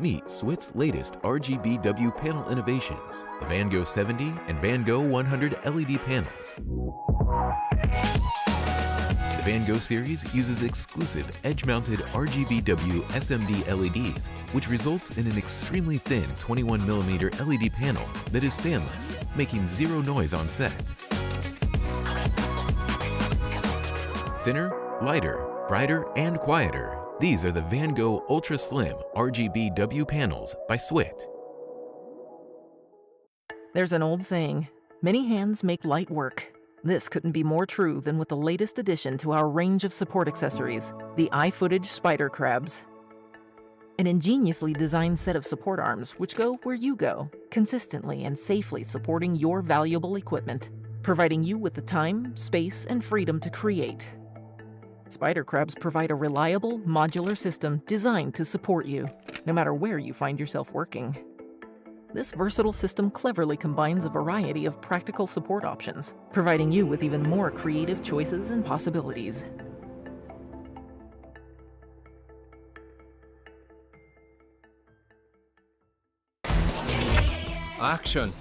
Meet Swit's latest RGBW panel innovations, the Van Gogh 70 and Van Gogh 100 LED panels. The Van Gogh series uses exclusive edge-mounted RGBW SMD LEDs, which results in an extremely thin 21mm LED panel that is fanless, making zero noise on set. Thinner, lighter, brighter, and quieter. These are the Van Gogh Ultra Slim RGBW panels by Swit. There's an old saying, many hands make light work. This couldn't be more true than with the latest addition to our range of support accessories, the iFootage Spider Crabs. An ingeniously designed set of support arms which go where you go, consistently and safely supporting your valuable equipment, providing you with the time, space, and freedom to create. Spider Crabs provide a reliable, modular system designed to support you, no matter where you find yourself working. This versatile system cleverly combines a variety of practical support options, providing you with even more creative choices and possibilities. Action!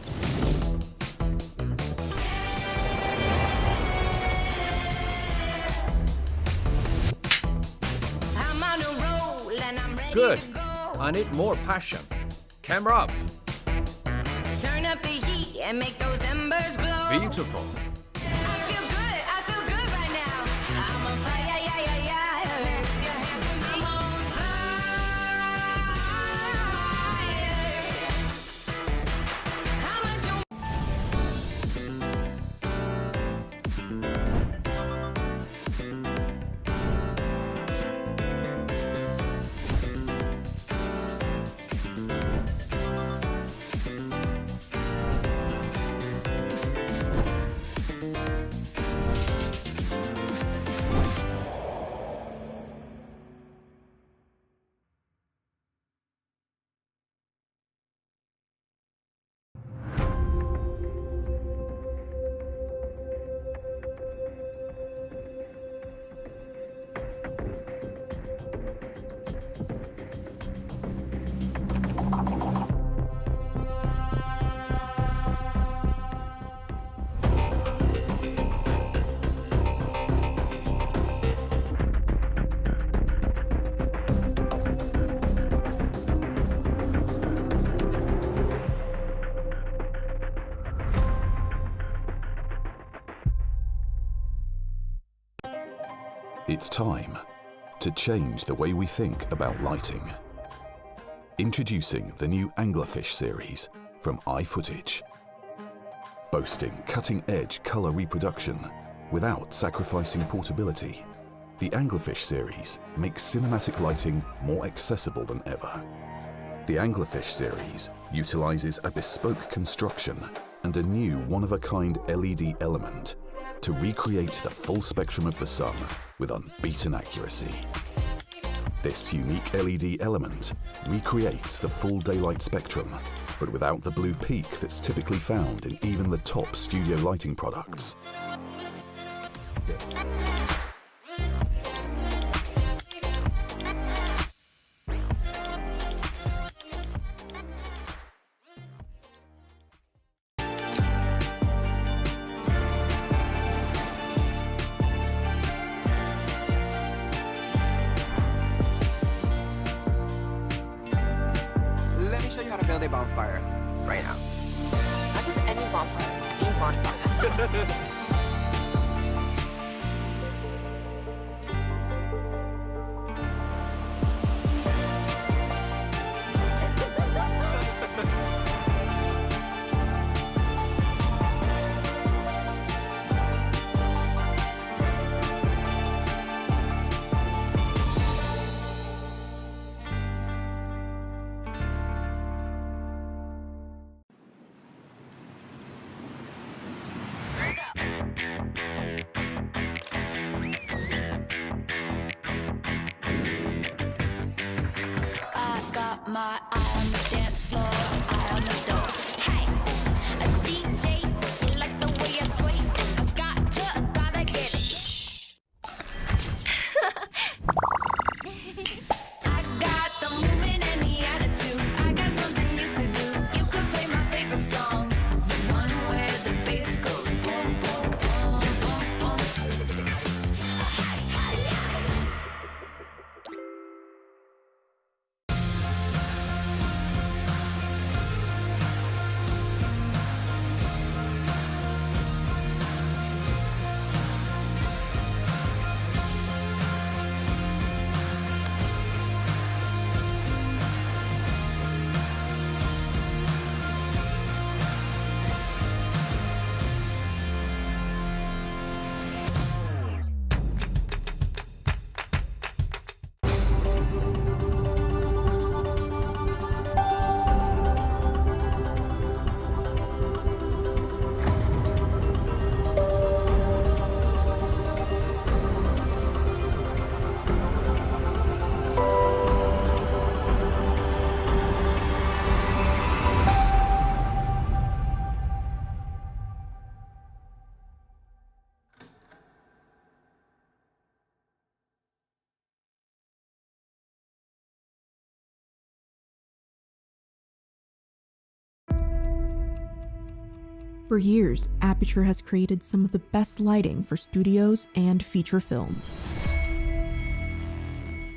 Good. I need more passion. Camera up. Turn up the heat and make those embers glow. Beautiful. I feel good right now. I'm on fire, yeah, yeah, yeah. I'm on It's time to change the way we think about lighting. Introducing the new Anglerfish series from iFootage. Boasting cutting-edge color reproduction without sacrificing portability, the Anglerfish series makes cinematic lighting more accessible than ever. The Anglerfish series utilizes a bespoke construction and a new one-of-a-kind LED element to recreate the full spectrum of the sun with unbeaten accuracy. This unique LED element recreates the full daylight spectrum, but without the blue peak that's typically found in even the top studio lighting products. Let me show you how to build a bonfire right now. Not just any bonfire, a bonfire. My eye on the dance floor, eye on the door. Hey, a DJ, you like the way I sway? I gotta get it. I got the movement and the attitude. For years, Aperture has created some of the best lighting for studios and feature films.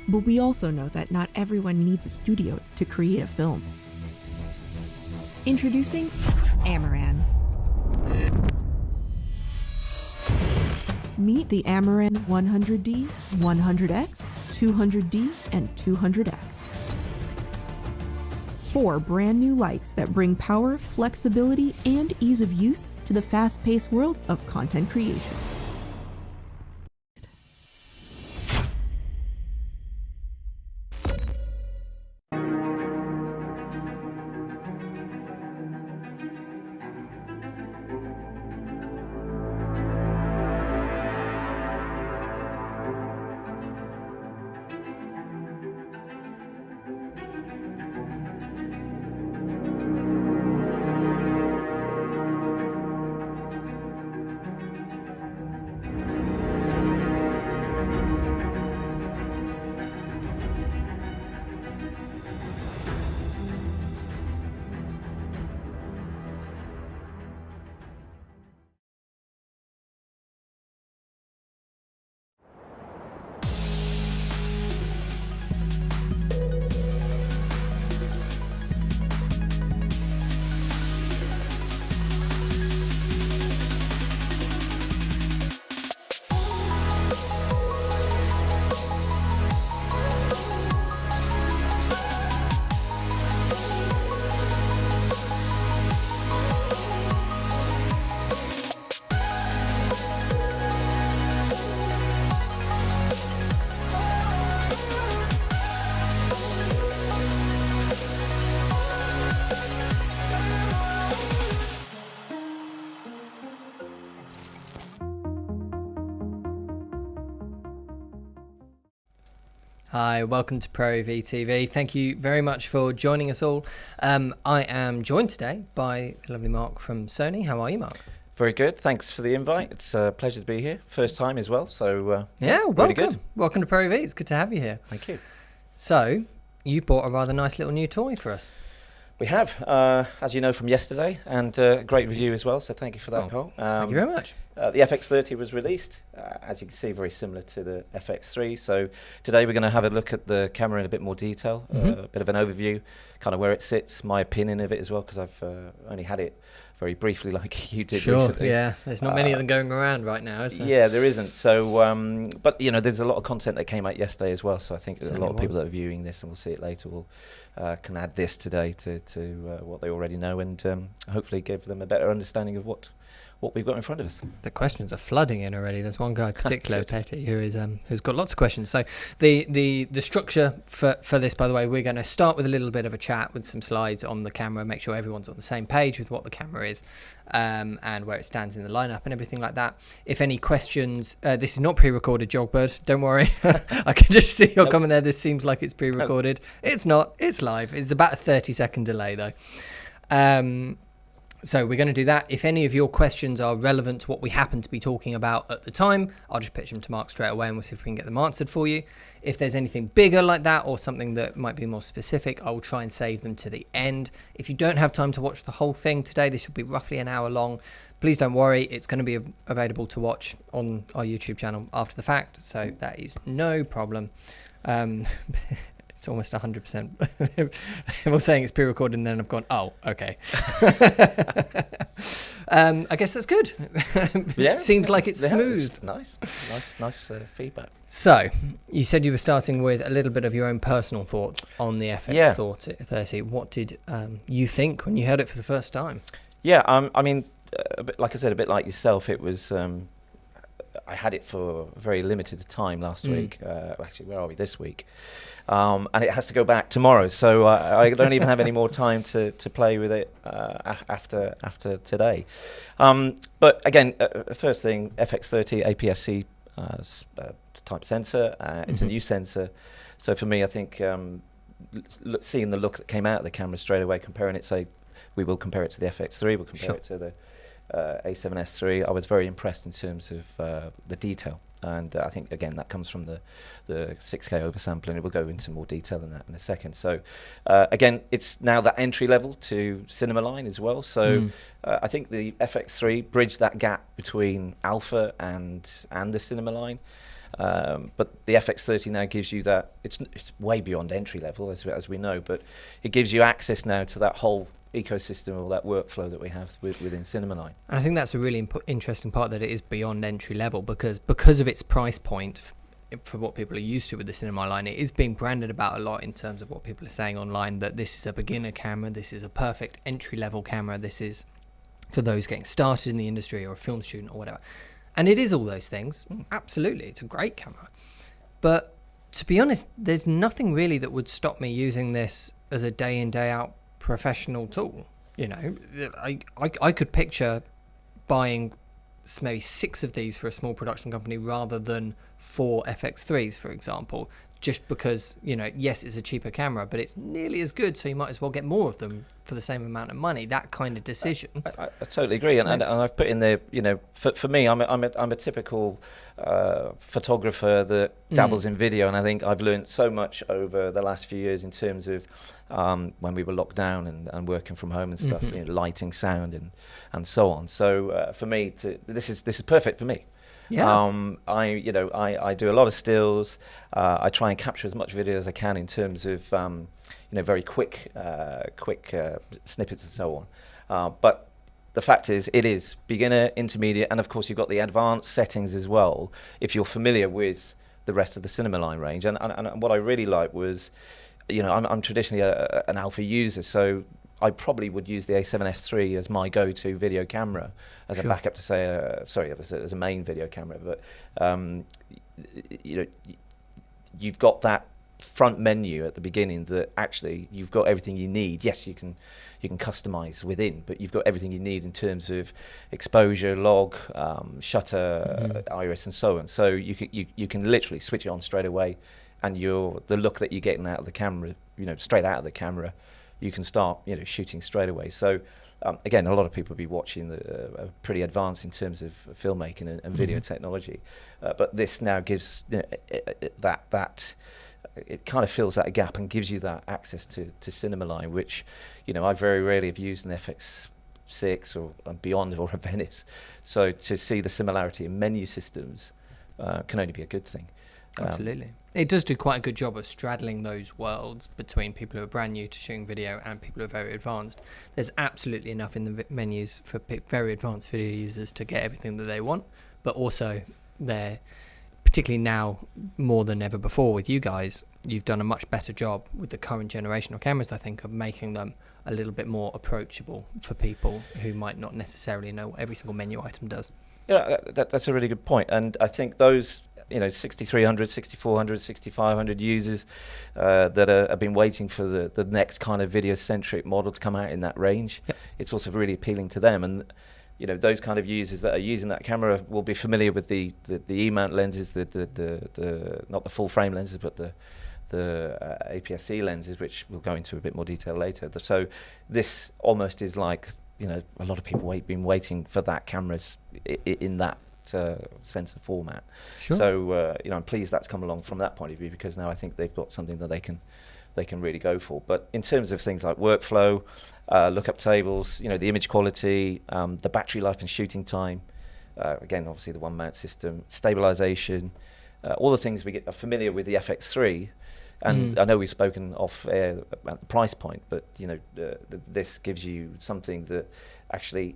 But we also know that not everyone needs a studio to create a film. Introducing Amaran. Meet the Amaran 100D, 100X, 200D, and 200X. 4 brand new lights that bring power, flexibility, and ease of use to the fast-paced world of content creation. Hi, welcome to ProAV TV. Thank you very much for joining us all. I am joined today by the lovely Mark from Sony. How are you, Mark? Very good. Thanks for the invite. It's a pleasure to be here. First time as well. So yeah, welcome. Really good. Welcome to ProAV. It's good to have you here. Thank you. So you bought a rather nice little new toy for us. We have, as you know from yesterday, and a great review as well. So thank you for that, Cole. Thank you very much. The FX30 was released, as you can see, very similar to the FX3. So today we're going to have a look at the camera in a bit more detail, a bit of an overview, kind of where it sits, my opinion of it as well, because I've only had it very briefly like you did recently. Yeah. There's not many of them going around right now, is there? Yeah, there isn't. So, but, you know, there's a lot of content that came out yesterday as well. So I think there's a lot of people that are viewing this, and we'll see it later, will can add this today to what they already know, and hopefully give them a better understanding of what we've got in front of us. The questions are flooding in already. There's one guy, particularly Petty, who is who's got lots of questions. So the structure for this, by the way, we're going to start with a little bit of a chat with some slides on the camera, make sure everyone's on the same page with what the camera is, and where it stands in the lineup and everything like that. If any questions, this is not pre-recorded, Jogbird. Don't worry. I can just see your comment there. This seems like it's pre-recorded. It's not. It's live. It's about a 30-second delay though. So we're going to do that. If any of your questions are relevant to what we happen to be talking about at the time, I'll just pitch them to Mark straight away and we'll see if we can get them answered for you. If there's anything bigger like that or something that might be more specific, I will try and save them to the end. If you don't have time to watch the whole thing today, this will be roughly an hour long. Please don't worry, it's going to be available to watch on our YouTube channel after the fact, so that is no problem. It's almost 100%. I was saying it's pre-recorded and then I've gone, oh, okay. I guess that's good. Yeah. Seems like it's smooth. It's nice feedback. So, you said you were starting with a little bit of your own personal thoughts on the FX30. What did you think when you heard it for the first time? Yeah, I mean, a bit, like I said, a bit like yourself, it was... I had it for a very limited time last week. Actually, where are we? This week. And it has to go back tomorrow. So I don't even have any more time to play with it after today. But again, first thing, FX30 APS-C type sensor. It's a new sensor. So for me, I think seeing the look that came out of the camera straight away, comparing it, say, we will compare it to the FX3, we'll compare it to the A7S III. I was very impressed in terms of the detail and I think again that comes from the 6K oversampling. We'll go into more detail in that in a second. So again, it's now that entry level to cinema line as well. So I think the FX3 bridged that gap between Alpha and the cinema line. But the FX30 now gives you that. It's way beyond entry level, as we know, but it gives you access now to that whole ecosystem or that workflow that we have within cinema line. And I think that's a really interesting part, that it is beyond entry level, because of its price point for what people are used to with the cinema line. It is being branded about a lot in terms of what people are saying online, that this is a beginner camera, this is a perfect entry level camera, this is for those getting started in the industry or a film student or whatever. And it is all those things. Absolutely, it's a great camera. But to be honest, there's nothing really that would stop me using this as a day in, day out professional tool. You know, I could picture buying maybe 6 of these for a small production company rather than 4 FX3s, for example, just because, you know, yes, it's a cheaper camera, but it's nearly as good, so you might as well get more of them for the same amount of money. That kind of decision. I totally agree, and I've put in there, you know, for me, I'm a typical photographer that dabbles in video, and I think I've learned so much over the last few years in terms of when we were locked down and working from home and stuff, you know, lighting, sound, and so on. So for me, this is perfect for me. Yeah. I do a lot of stills. I try and capture as much video as I can in terms of very quick snippets and so on. But the fact is, it is beginner, intermediate, and of course you've got the advanced settings as well, if you're familiar with the rest of the cinema line range. And what I really like was, you know, I'm traditionally an Alpha user, so I probably would use the A7S III as my go-to video camera, as a backup to say, as a main video camera. But you know, you've got that front menu at the beginning that actually you've got everything you need. Yes, you can customize within, but you've got everything you need in terms of exposure, log, shutter, iris, and so on. So you can literally switch it on straight away, and the look that you're getting out of the camera, you know, straight out of the camera, you can start, you know, shooting straight away. So again, a lot of people will be watching pretty advanced in terms of filmmaking and video technology, but this now gives that it kind of fills that gap and gives you that access to cinema line, which, you know, I very rarely have used an FX6 or beyond or a Venice. So to see the similarity in menu systems can only be a good thing. Absolutely. It does do quite a good job of straddling those worlds between people who are brand new to shooting video and people who are very advanced. There's absolutely enough in the menus for very advanced video users to get everything that they want, but also they're, particularly now more than ever before with you guys, you've done a much better job with the current generation of cameras, I think, of making them a little bit more approachable for people who might not necessarily know what every single menu item does. Yeah, that's a really good point. And I think those, you know, 6300, 6400, 6500 users that have been waiting for the next kind of video-centric model to come out in that range, it's also really appealing to them. And, you know, those kind of users that are using that camera will be familiar with the E-mount lenses, the not the full-frame lenses, but the APS-C lenses, which we'll go into a bit more detail later. So this almost is like, you know, a lot of people been waiting for that cameras in that sensor format. Sure. So you know, I'm pleased that's come along from that point of view, because now I think they've got something that they can really go for. But in terms of things like workflow, lookup tables, you know, the image quality, the battery life and shooting time, again, obviously the one mount system, stabilization, all the things we are familiar with the FX3. And I know we've spoken off air about the price point, but, you know, this gives you something that actually,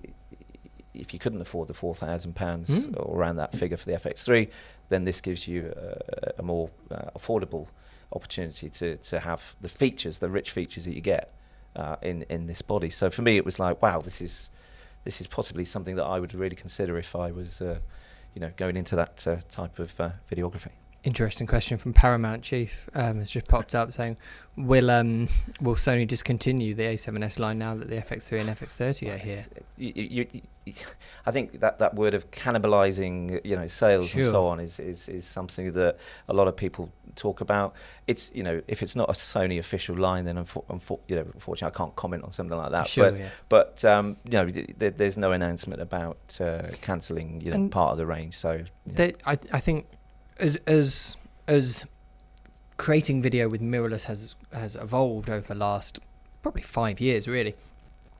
if you couldn't afford the £4,000 or around that figure for the FX3, then this gives you a more affordable opportunity to have the features, the rich features that you get in this body. So for me, it was like, wow, this is possibly something that I would really consider if I was, you know, going into that type of videography. Interesting question from Paramount Chief has just popped up saying, will Sony discontinue the A7S line now that the FX3 and FX30 are here? I think that word of cannibalizing, you know, sales and so on is something that a lot of people talk about. It's, you know, if it's not a Sony official line, then unfortunately I can't comment on something like that. But you know, there's no announcement about cancelling, you know, part of the range. So I think as creating video with mirrorless has evolved over the last probably 5 years, really,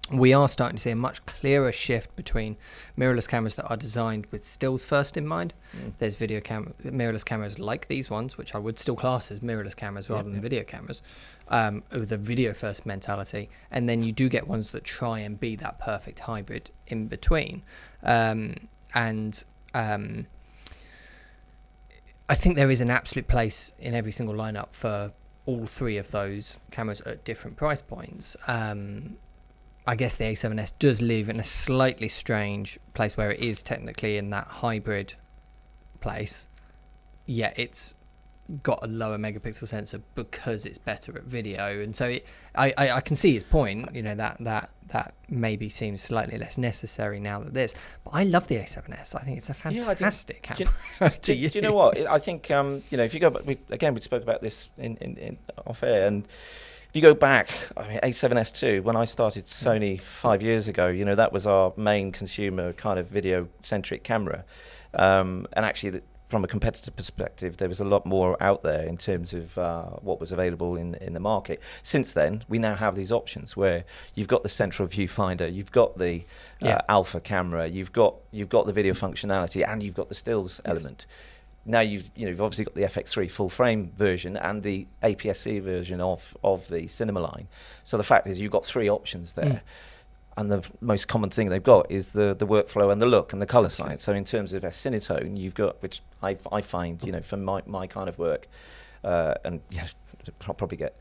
we are starting to see a much clearer shift between mirrorless cameras that are designed with stills first in mind. There's mirrorless cameras like these ones, which I would still class as mirrorless cameras rather than video cameras, with a video first mentality. And then you do get ones that try and be that perfect hybrid in between. I think there is an absolute place in every single lineup for all three of those cameras at different price points. I guess the A7S does live in a slightly strange place where it is technically in that hybrid place, yet it's got a lower megapixel sensor because it's better at video. And so I can see his point, you know, that maybe seems slightly less necessary now than this. But I love the A7S. I think it's a fantastic camera. Do you know what? I think, you know, if you go back, we spoke about this in off air, and if you go back, I mean, A7S II, when I started Sony 5 years ago, you know, that was our main consumer kind of video-centric camera. And actually, from a competitor perspective, there was a lot more out there in terms of what was available in the market. Since then, we now have these options where you've got the central viewfinder, you've got the alpha camera, you've got the video functionality, and you've got the stills element. Now you've obviously got the FX3 full frame version and the APS-C version of the cinema line. So the fact is you've got three options there. And the most common thing they've got is the workflow and the look and the color side. So in terms of a Cinetone, you've got, which I find, you know, for my kind of work, and I'll probably get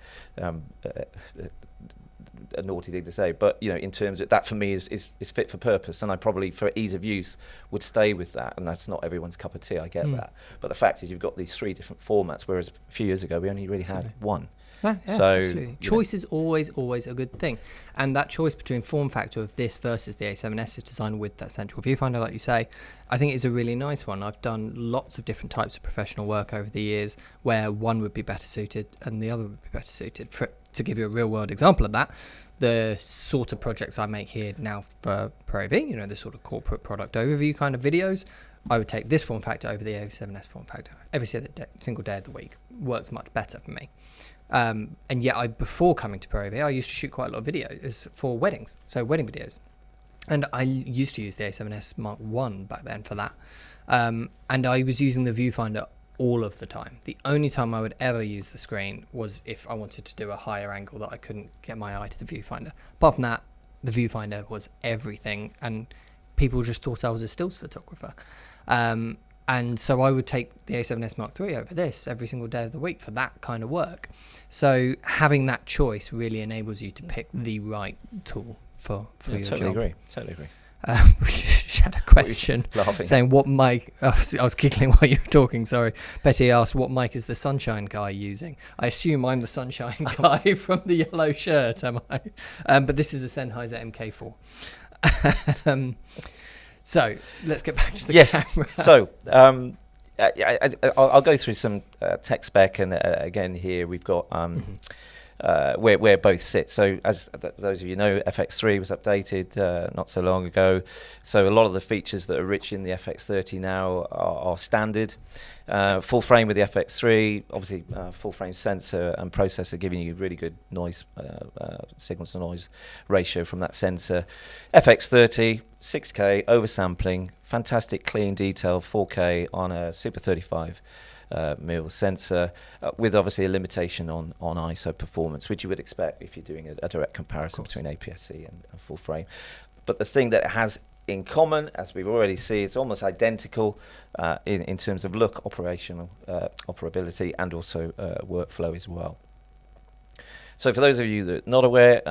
a naughty thing to say, but you know, in terms of that, for me is fit for purpose, and I probably, for ease of use, would stay with that. And that's not everyone's cup of tea, I get that. But the fact is you've got these three different formats, whereas a few years ago we only really had one. Yeah, so absolutely. Choice is always a good thing, and that choice between form factor of this versus the A7S is designed with that central viewfinder, like you say, I think is a really nice one. I've done lots of different types of professional work over the years where one would be better suited and the other would be better suited. To give you a real world example of that, the sort of projects I make here now for ProAV, you know, the sort of corporate product overview kind of videos, I would take this form factor over the A7S form factor every single day of the week. Works much better for me. And yet before coming to ProAV, I used to shoot quite a lot of videos for weddings, so wedding videos. And I used to use the A7S Mark I back then for that. And I was using the viewfinder all of the time. The only time I would ever use the screen was if I wanted to do a higher angle that I couldn't get my eye to the viewfinder. Apart from that, the viewfinder was everything, and people just thought I was a stills photographer. And so I would take the A7S Mark III over this every single day of the week for that kind of work. So having that choice really enables you to pick the right tool for your job. Totally agree. We just had a question saying what mic. I was giggling while you were talking. Sorry, Betty asked what mic is the Sunshine guy using. I assume I'm the Sunshine guy from the yellow shirt, am I? But this is a Sennheiser MK4. So let's get back to the camera. So I'll go through some tech spec, and again here we've got where both sit. So as those of you know, FX3 was updated not so long ago. So a lot of the features that are rich in the FX30 now are standard. Full frame with the FX3, obviously full frame sensor and processor giving you really good noise, signal to noise ratio from that sensor. FX30, 6K, oversampling, fantastic clean detail, 4K on a Super 35 mil sensor, with obviously a limitation on ISO performance, which you would expect if you're doing a direct comparison between APS-C and full frame. But the thing that it has in common, as we've already seen, it's almost identical in terms of look, operational operability, and also workflow as well. So for those of you that are not aware,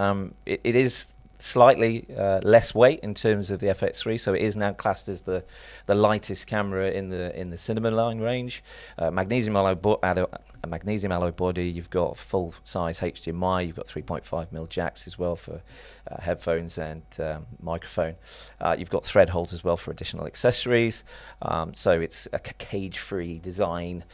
it is slightly less weight in terms of the FX3, so it is now classed as the lightest camera in the cinema line range. Magnesium alloy body. You've got full size HDMI. You've got 3.5mm jacks as well for headphones and microphone. You've got thread holes as well for additional accessories. So it's a cage-free design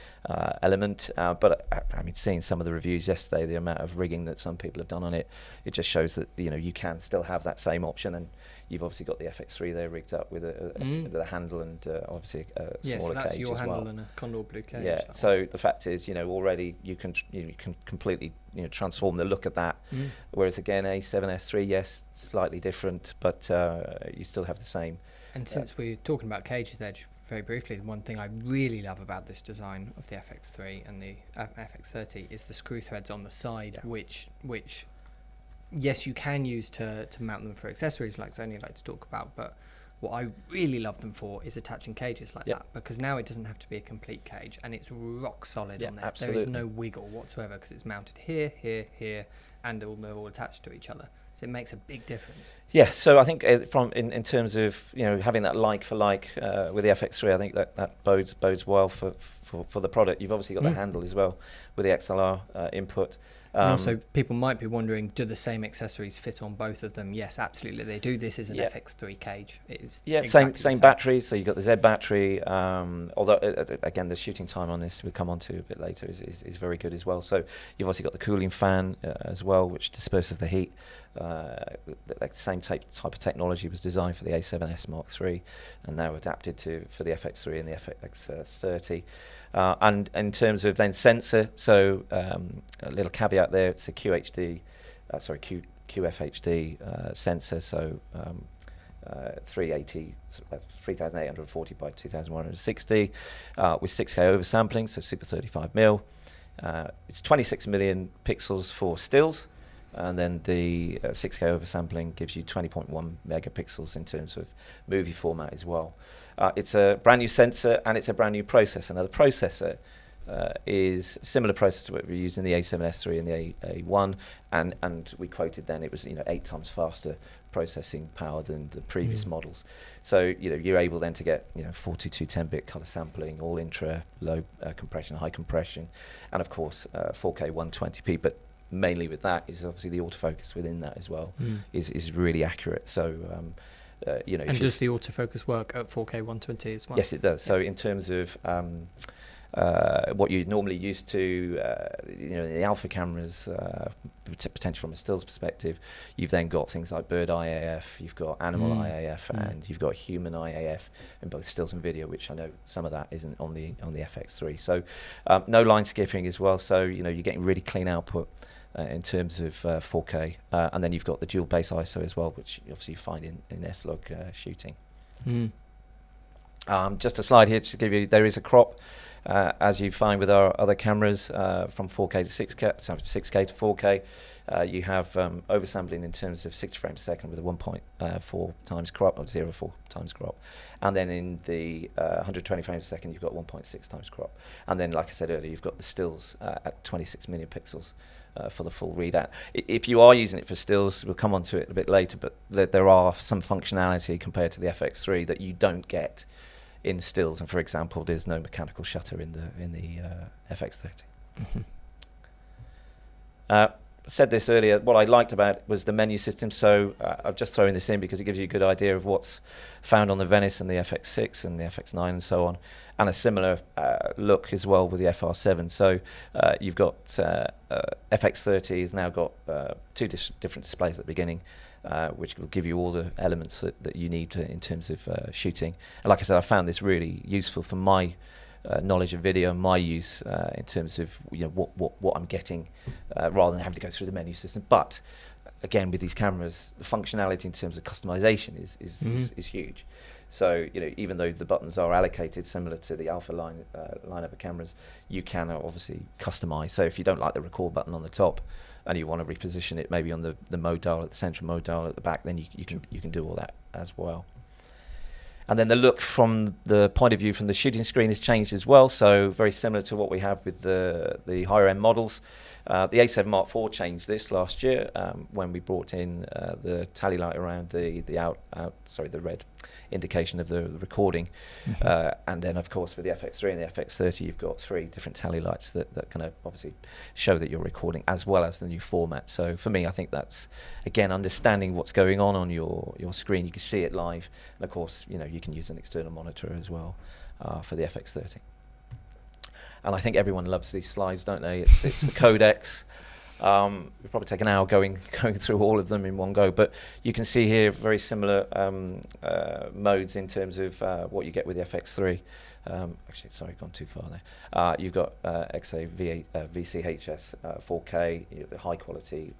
element. But I mean, seeing some of the reviews yesterday, the amount of rigging that some people have done on it, it just shows that you can still have that same option, and you've obviously got the FX3 there rigged up with a handle and obviously a smaller that's cage your as handle well. and a Condor Blue cage. Yeah. So the fact is, already you can completely transform the look of that. Whereas again, A7S3, yes, slightly different, but you still have the same. And since we're talking about cages, Edge, very briefly, the one thing I really love about this design of the FX3 and the FX30 is the screw threads on the side, which yes, you can use to mount them for accessories like Sony like to talk about, but what I really love them for is attaching cages like that, because now it doesn't have to be a complete cage and it's rock solid on there. Absolutely. There is no wiggle whatsoever because it's mounted here, here, here, and they're all attached to each other. So it makes a big difference. Yeah, so I think in terms of having that like for like with the FX3, I think that bodes well for the product. You've obviously got the handle as well with the XLR input. And also, people might be wondering, do the same accessories fit on both of them? Yes, absolutely they do. This is an FX3 cage. It is same battery. So you've got the Z battery. Although again, the shooting time on this we'll come on to a bit later is very good as well. So you've also got the cooling fan as well, which disperses the heat. Like the same type of technology was designed for the A7S Mark III, and now adapted for the FX3 and the FX30. And in terms of then sensor, so a little caveat there, it's a QFHD sensor, so 3840 by 2160 with 6K oversampling, so super 35mm. It's 26 million pixels for stills, and then the 6K oversampling gives you 20.1 megapixels in terms of movie format as well. It's a brand new sensor and it's a brand new processor. Now the processor is similar processor to what we used in the A7S3 and the A1, and we quoted then it was 8 times faster processing power than the previous models. So you're able then to get 42 10-bit color sampling, all intra, low compression, high compression, and of course 4K 120p. But mainly with that is obviously the autofocus within that as well is really accurate. So and does the autofocus work at 4K 120 as well? Yes, it does. So in terms of what you're normally used to, the alpha cameras, potentially from a stills perspective, you've then got things like bird IAF, you've got animal IAF, and you've got human IAF in both stills and video, which I know some of that isn't on the FX3. So no line skipping as well. So you're getting really clean output in terms of 4K, and then you've got the dual base ISO as well, which obviously you find in S-Log shooting. Just a slide here to give you, there is a crop, as you find with our other cameras, from 4K to 6K, so 6K to 4K. You have oversampling in terms of 60 frames a second with a 1.4 times crop, or 0.4 times crop. And then in the 120 frames a second, you've got 1.6 times crop. And then, like I said earlier, you've got the stills at 26 million pixels. For the full readout. If you are using it for stills, we'll come on to it a bit later, but there are some functionality compared to the FX3 that you don't get in stills. And for example, there's no mechanical shutter in the FX30. Said this earlier, what I liked about it was the menu system. So I've just thrown this in because it gives you a good idea of what's found on the Venice and the FX6 and the FX9 and so on, and a similar look as well with the FR7. So you've got FX30 has now got two different displays at the beginning, which will give you all the elements that you need in terms of shooting. And like I said, I found this really useful for my knowledge of video and my use in terms of what I'm getting, rather than having to go through the menu system. But again, with these cameras, the functionality in terms of customization is huge. So even though the buttons are allocated similar to the alpha lineup of cameras, you can obviously customize. So if you don't like the record button on the top and you want to reposition it maybe on the mode dial, at the central mode dial at the back, then you can do all that as well. And then the look from the point of view from the shooting screen has changed as well. So very similar to what we have with the higher end models. The A7 Mark IV changed this last year when we brought in the tally light around the red indication of the recording. And then of course with the FX3 and the FX30, you've got 3 different tally lights that kind of obviously show that you're recording, as well as the new format. So for me, I think that's, again, understanding what's going on your screen. You can see it live, and of course you can use an external monitor as well for the FX30. And I think everyone loves these slides, don't they? It's the codecs. We'll probably take an hour going through all of them in one go, but you can see here very similar modes in terms of what you get with the FX3. Actually, sorry, gone too far there. You've got VCHS 4K, high quality,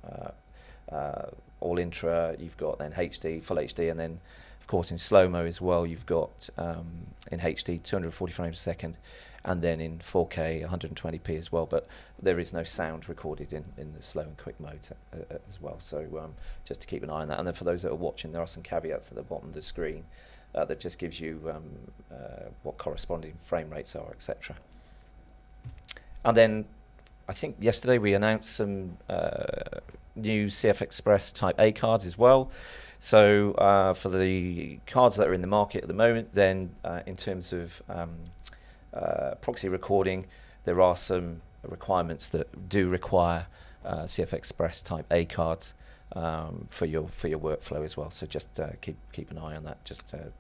all intra. You've got then HD, full HD, and then of course in slow-mo as well. You've got in HD 240 frames a second, and then in 4K 120p as well. But there is no sound recorded in the slow and quick modes as well. So just to keep an eye on that. And then for those that are watching, there are some caveats at the bottom of the screen that just gives you what corresponding frame rates are, etc. And then I think yesterday we announced some new CF Express Type A cards as well. So for the cards that are in the market at the moment, then in terms of proxy recording, there are some requirements that do require CF Express Type A cards for your workflow as well. So just keep an eye on that.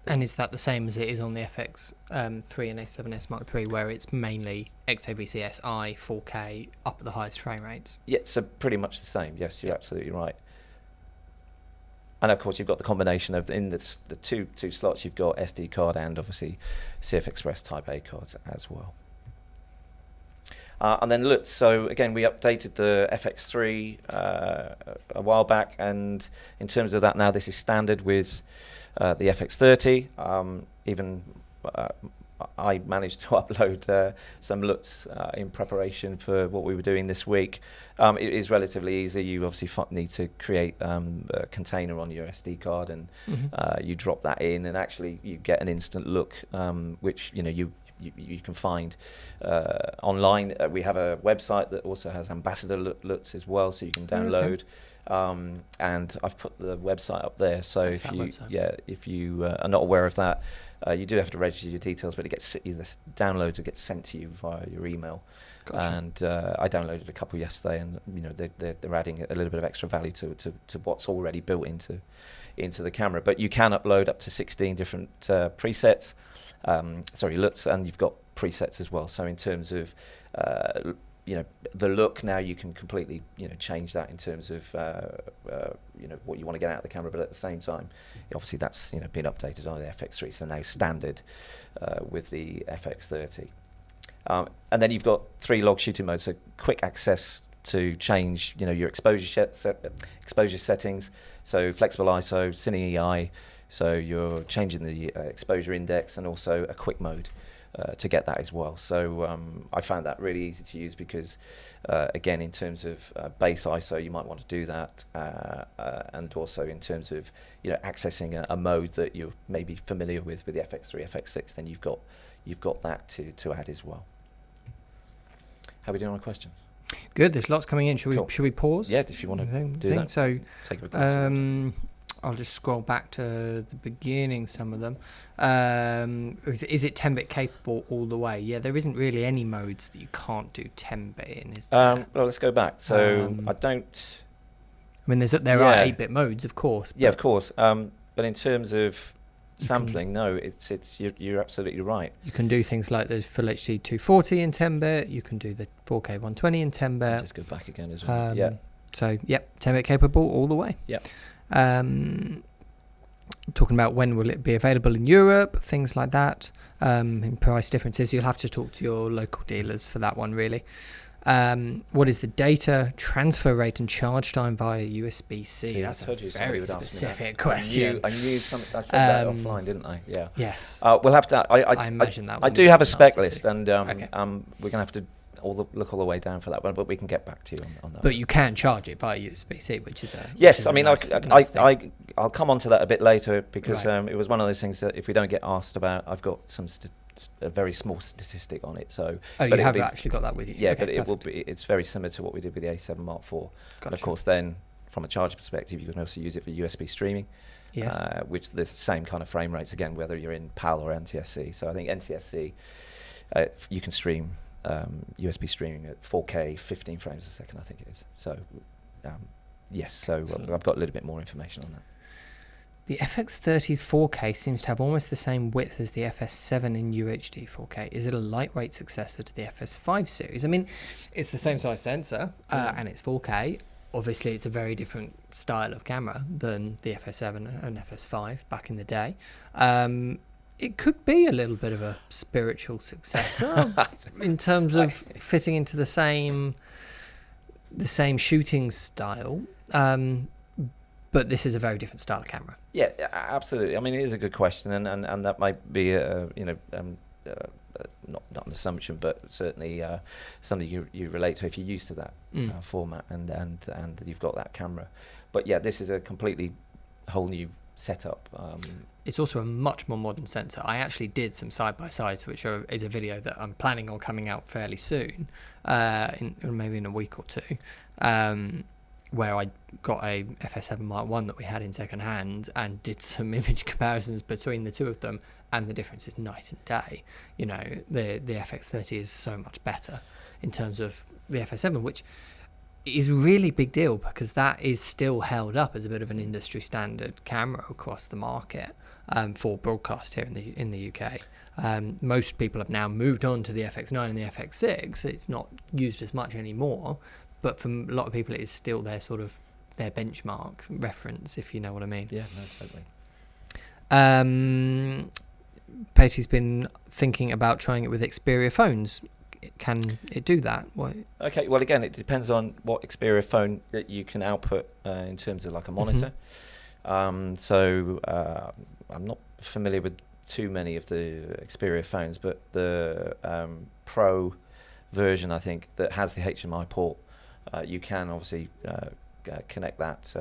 And is that the same as it is on the FX3 and A7S Mark III, where it's mainly XAVCS-I 4K up at the highest frame rates? Yeah, so pretty much the same. Yes, you're absolutely right. And of course, you've got the combination of in the two slots. You've got SD card and obviously CF Express Type A cards as well. And then LUTs. So again, we updated the FX3 a while back, and in terms of that, now this is standard with the FX30. Even I managed to upload some LUTs in preparation for what we were doing this week. It is relatively easy. You obviously need to create a container on your SD card, and you drop that in, and actually you get an instant look, which you can find online. We have a website that also has ambassador LUTs as well, so you can download. And I've put the website up there. So if you are not aware of that, you do have to register your details, but it gets downloads or gets sent to you via your email. Gotcha. And I downloaded a couple yesterday, and they're adding a little bit of extra value to what's already built into the camera. But you can upload up to 16 different presets. LUTs, and you've got presets as well. So in terms of the look, now you can completely change that in terms of what you want to get out of the camera. But at the same time, obviously that's been updated on the FX3, so now standard with the FX30. And then you've got 3 log shooting modes, so quick access to change your exposure settings. So flexible ISO, Cine EI. So you're changing the exposure index, and also a quick mode to get that as well. So I found that really easy to use because, again, in terms of base ISO, you might want to do that, and also in terms of accessing a mode that you're maybe familiar with the FX3, FX6, then you've got that to add as well. How are we doing on questions? Good. There's lots coming in. Should we pause? Yeah, if you want to do that. So take a glance. I'll just scroll back to the beginning, some of them. Is it 10-bit capable all the way? Yeah, there isn't really any modes that you can't do 10-bit in, is there? Well, let's go back. So I don't... I mean, there are 8-bit modes, of course. Yeah, of course. But in terms of sampling, no, you're absolutely right. You can do things like the Full HD 240 in 10-bit. You can do the 4K 120 in 10-bit. Just go back again as well. So, 10-bit capable all the way. Yeah. Talking about when will it be available in Europe, things like that. In price differences, you'll have to talk to your local dealers for that one, really. What is the data transfer rate and charge time via USB-C? That's a very specific question. I knew something. I said that offline, didn't I? Yeah. Yes. We'll have to. I imagine that. I do have a spec list, and we're gonna have to look all the way down for that one, but we can get back to you on that. But you can charge it via USB-C, which is yes. I mean, I'll come on to that a bit later because it was one of those things that if we don't get asked about, I've got a very small statistic on it. So you have actually got that with you. Yeah, but it will be. It's very similar to what we did with the A7 Mark IV. Gotcha. And of course, then from a charger perspective, you can also use it for USB streaming. Yes. Which the same kind of frame rates again, whether you're in PAL or NTSC. So I think NTSC, you can stream. USB streaming at 4K 15 frames a second, I think it is. So yes, so I've got a little bit more information on that. The FX30's 4K seems to have almost the same width as the FS7 in UHD 4K. Is it a lightweight successor to the FS5 series? I mean, it's the same size sensor and it's 4K. Obviously, it's a very different style of camera than the FS7 and FS5 back in the day. It could be a little bit of a spiritual successor in terms of fitting into the same shooting style. But this is a very different style of camera. Yeah, absolutely. I mean, it is a good question, and that might be not an assumption, but certainly something you relate to if you're used to that format and you've got that camera. But yeah, this is a completely whole new setup. It's also a much more modern sensor. I actually did some side-by-sides, which is a video that I'm planning on coming out fairly soon, maybe in a week or two, where I got a FS7 Mark I that we had in second hand and did some image comparisons between the two of them, and the difference is night and day. You know, the FX30 is so much better in terms of the FS7, which is really big deal because that is still held up as a bit of an industry standard camera across the market for broadcast here in the UK. Most people have now moved on to the FX9 and the FX6. It's not used as much anymore, but for a lot of people it is still their sort of their benchmark reference, if you know what I mean. Yeah, no, totally. Patty's been thinking about trying it with Xperia phones. Can it do that? What? Okay, well, again, it depends on what Xperia phone that you can output in terms of like a monitor. So I'm not familiar with too many of the Xperia phones, but the Pro version, I think, that has the HDMI port, you can obviously connect that.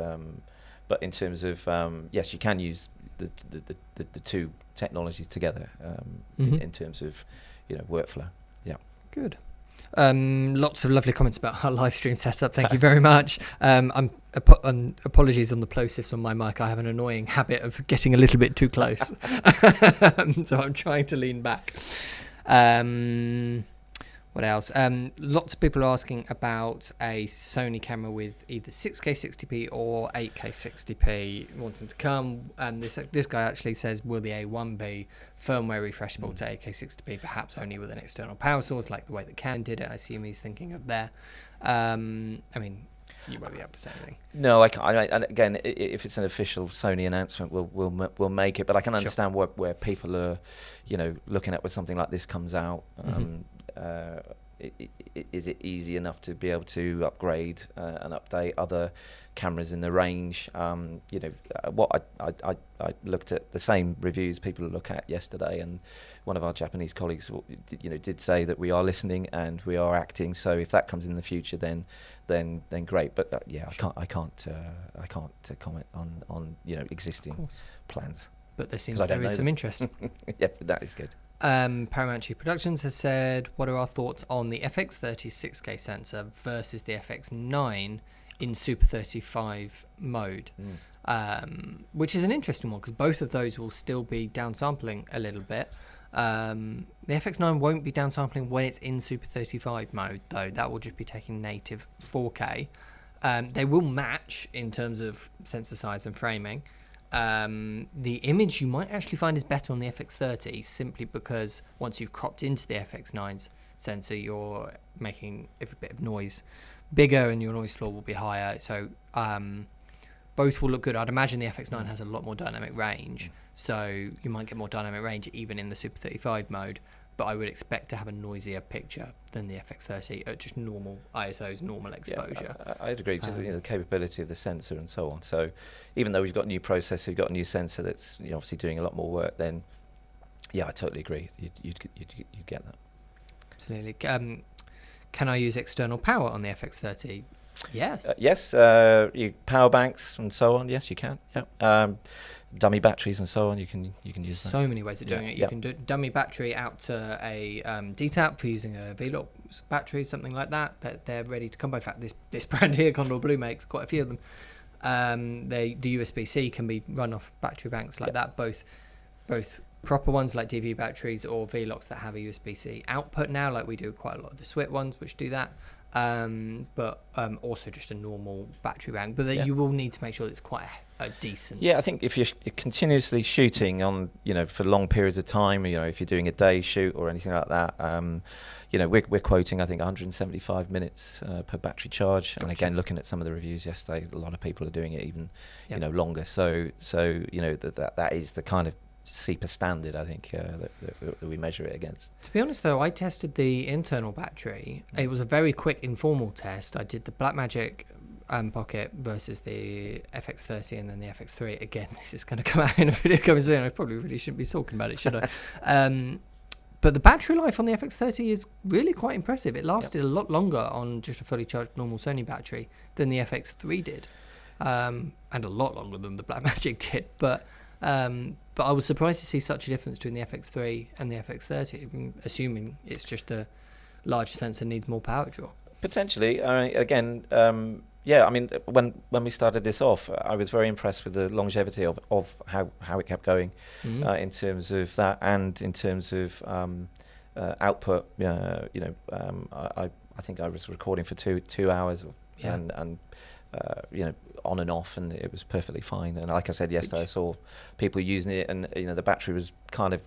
But in terms of yes, you can use the two technologies together in terms of workflow. Yeah. Good. Lots of lovely comments about our live stream setup. Thank you very much. Apologies on the plosives on my mic. I have an annoying habit of getting a little bit too close, so I'm trying to lean back. What else? Lots of people are asking about a Sony camera with either 6K 60p or 8K 60p wanting to come. And this guy actually says, will the A1 be firmware refreshable to 8K 60p, perhaps only with an external power source, like the way that Canon did it? I assume he's thinking of there. I mean, you won't be able to say anything. No, I can't. And again, if it's an official Sony announcement, we'll make it. But I can understand where people are, looking at when something like this comes out. Is it easy enough to be able to upgrade and update other cameras in the range? What I looked at the same reviews people look at yesterday, and one of our Japanese colleagues, did say that we are listening and we are acting. So if that comes in the future, then great. But I can't comment on existing plans. But there seems there is some interest. Yeah, that is good. Paramount Chief Productions has said, what are our thoughts on the FX30 6K sensor versus the FX9 in Super 35 mode? Which is an interesting one because both of those will still be downsampling a little bit. The FX9 won't be downsampling when it's in Super 35 mode, though. That will just be taking native 4K. They will match in terms of sensor size and framing. The image you might actually find is better on the FX30 simply because once you've cropped into the FX9's sensor, you're making a bit of noise bigger and your noise floor will be higher. So both will look good. I'd imagine the FX9 has a lot more dynamic range, so you might get more dynamic range even in the Super 35 mode, but I would expect to have a noisier picture than the FX30 at just normal ISO's normal exposure. Yeah, I'd agree. Just the capability of the sensor and so on. So even though we've got a new processor, we've got a new sensor that's obviously doing a lot more work, then yeah, I totally agree. You'd get that. Absolutely. Can I use external power on the FX30? Yes. Yes. You power banks and so on. Yes, you can. Yeah. Dummy batteries and so on. You can use that. So many ways of doing it. You can do dummy battery out to a DTAP for using a VLOX battery, something like that. They're ready to come by. In fact, this brand here, Condor Blue, makes quite a few of them. The USB-C can be run off battery banks like that. Both proper ones like DV batteries or VLOX that have a USB-C output now, like we do quite a lot of the SWIT ones, which do that. but also just a normal battery bank. But Yeah. you will need to make sure that it's quite a decent. Yeah, I think if you're continuously shooting on, for long periods of time, if you're doing a day shoot or anything like that, we're quoting, I think, 175 minutes per battery charge. And again, looking at some of the reviews yesterday, a lot of people are doing it even, longer. So that is the kind of CEPA standard, I think, that we measure it against. To be honest, though, I tested the internal battery. It was a very quick, informal test. I did the Blackmagic Pocket versus the FX30 and then the FX3. Again, this is going to come out in a video coming soon. I probably really shouldn't be talking about it, should I? But the battery life on the FX30 is really quite impressive. It lasted a lot longer on just a fully charged normal Sony battery than the FX3 did, and a lot longer than the Blackmagic did. But I was surprised to see such a difference between the FX3 and the FX30, assuming it's just a larger sensor needs more power draw. Potentially. When we started this off, I was very impressed with the longevity of how it kept going in terms of that, and in terms of output. I think I was recording for 2 hours, and on and off, and it was perfectly fine. And like I said yesterday, I saw people using it, and the battery was kind of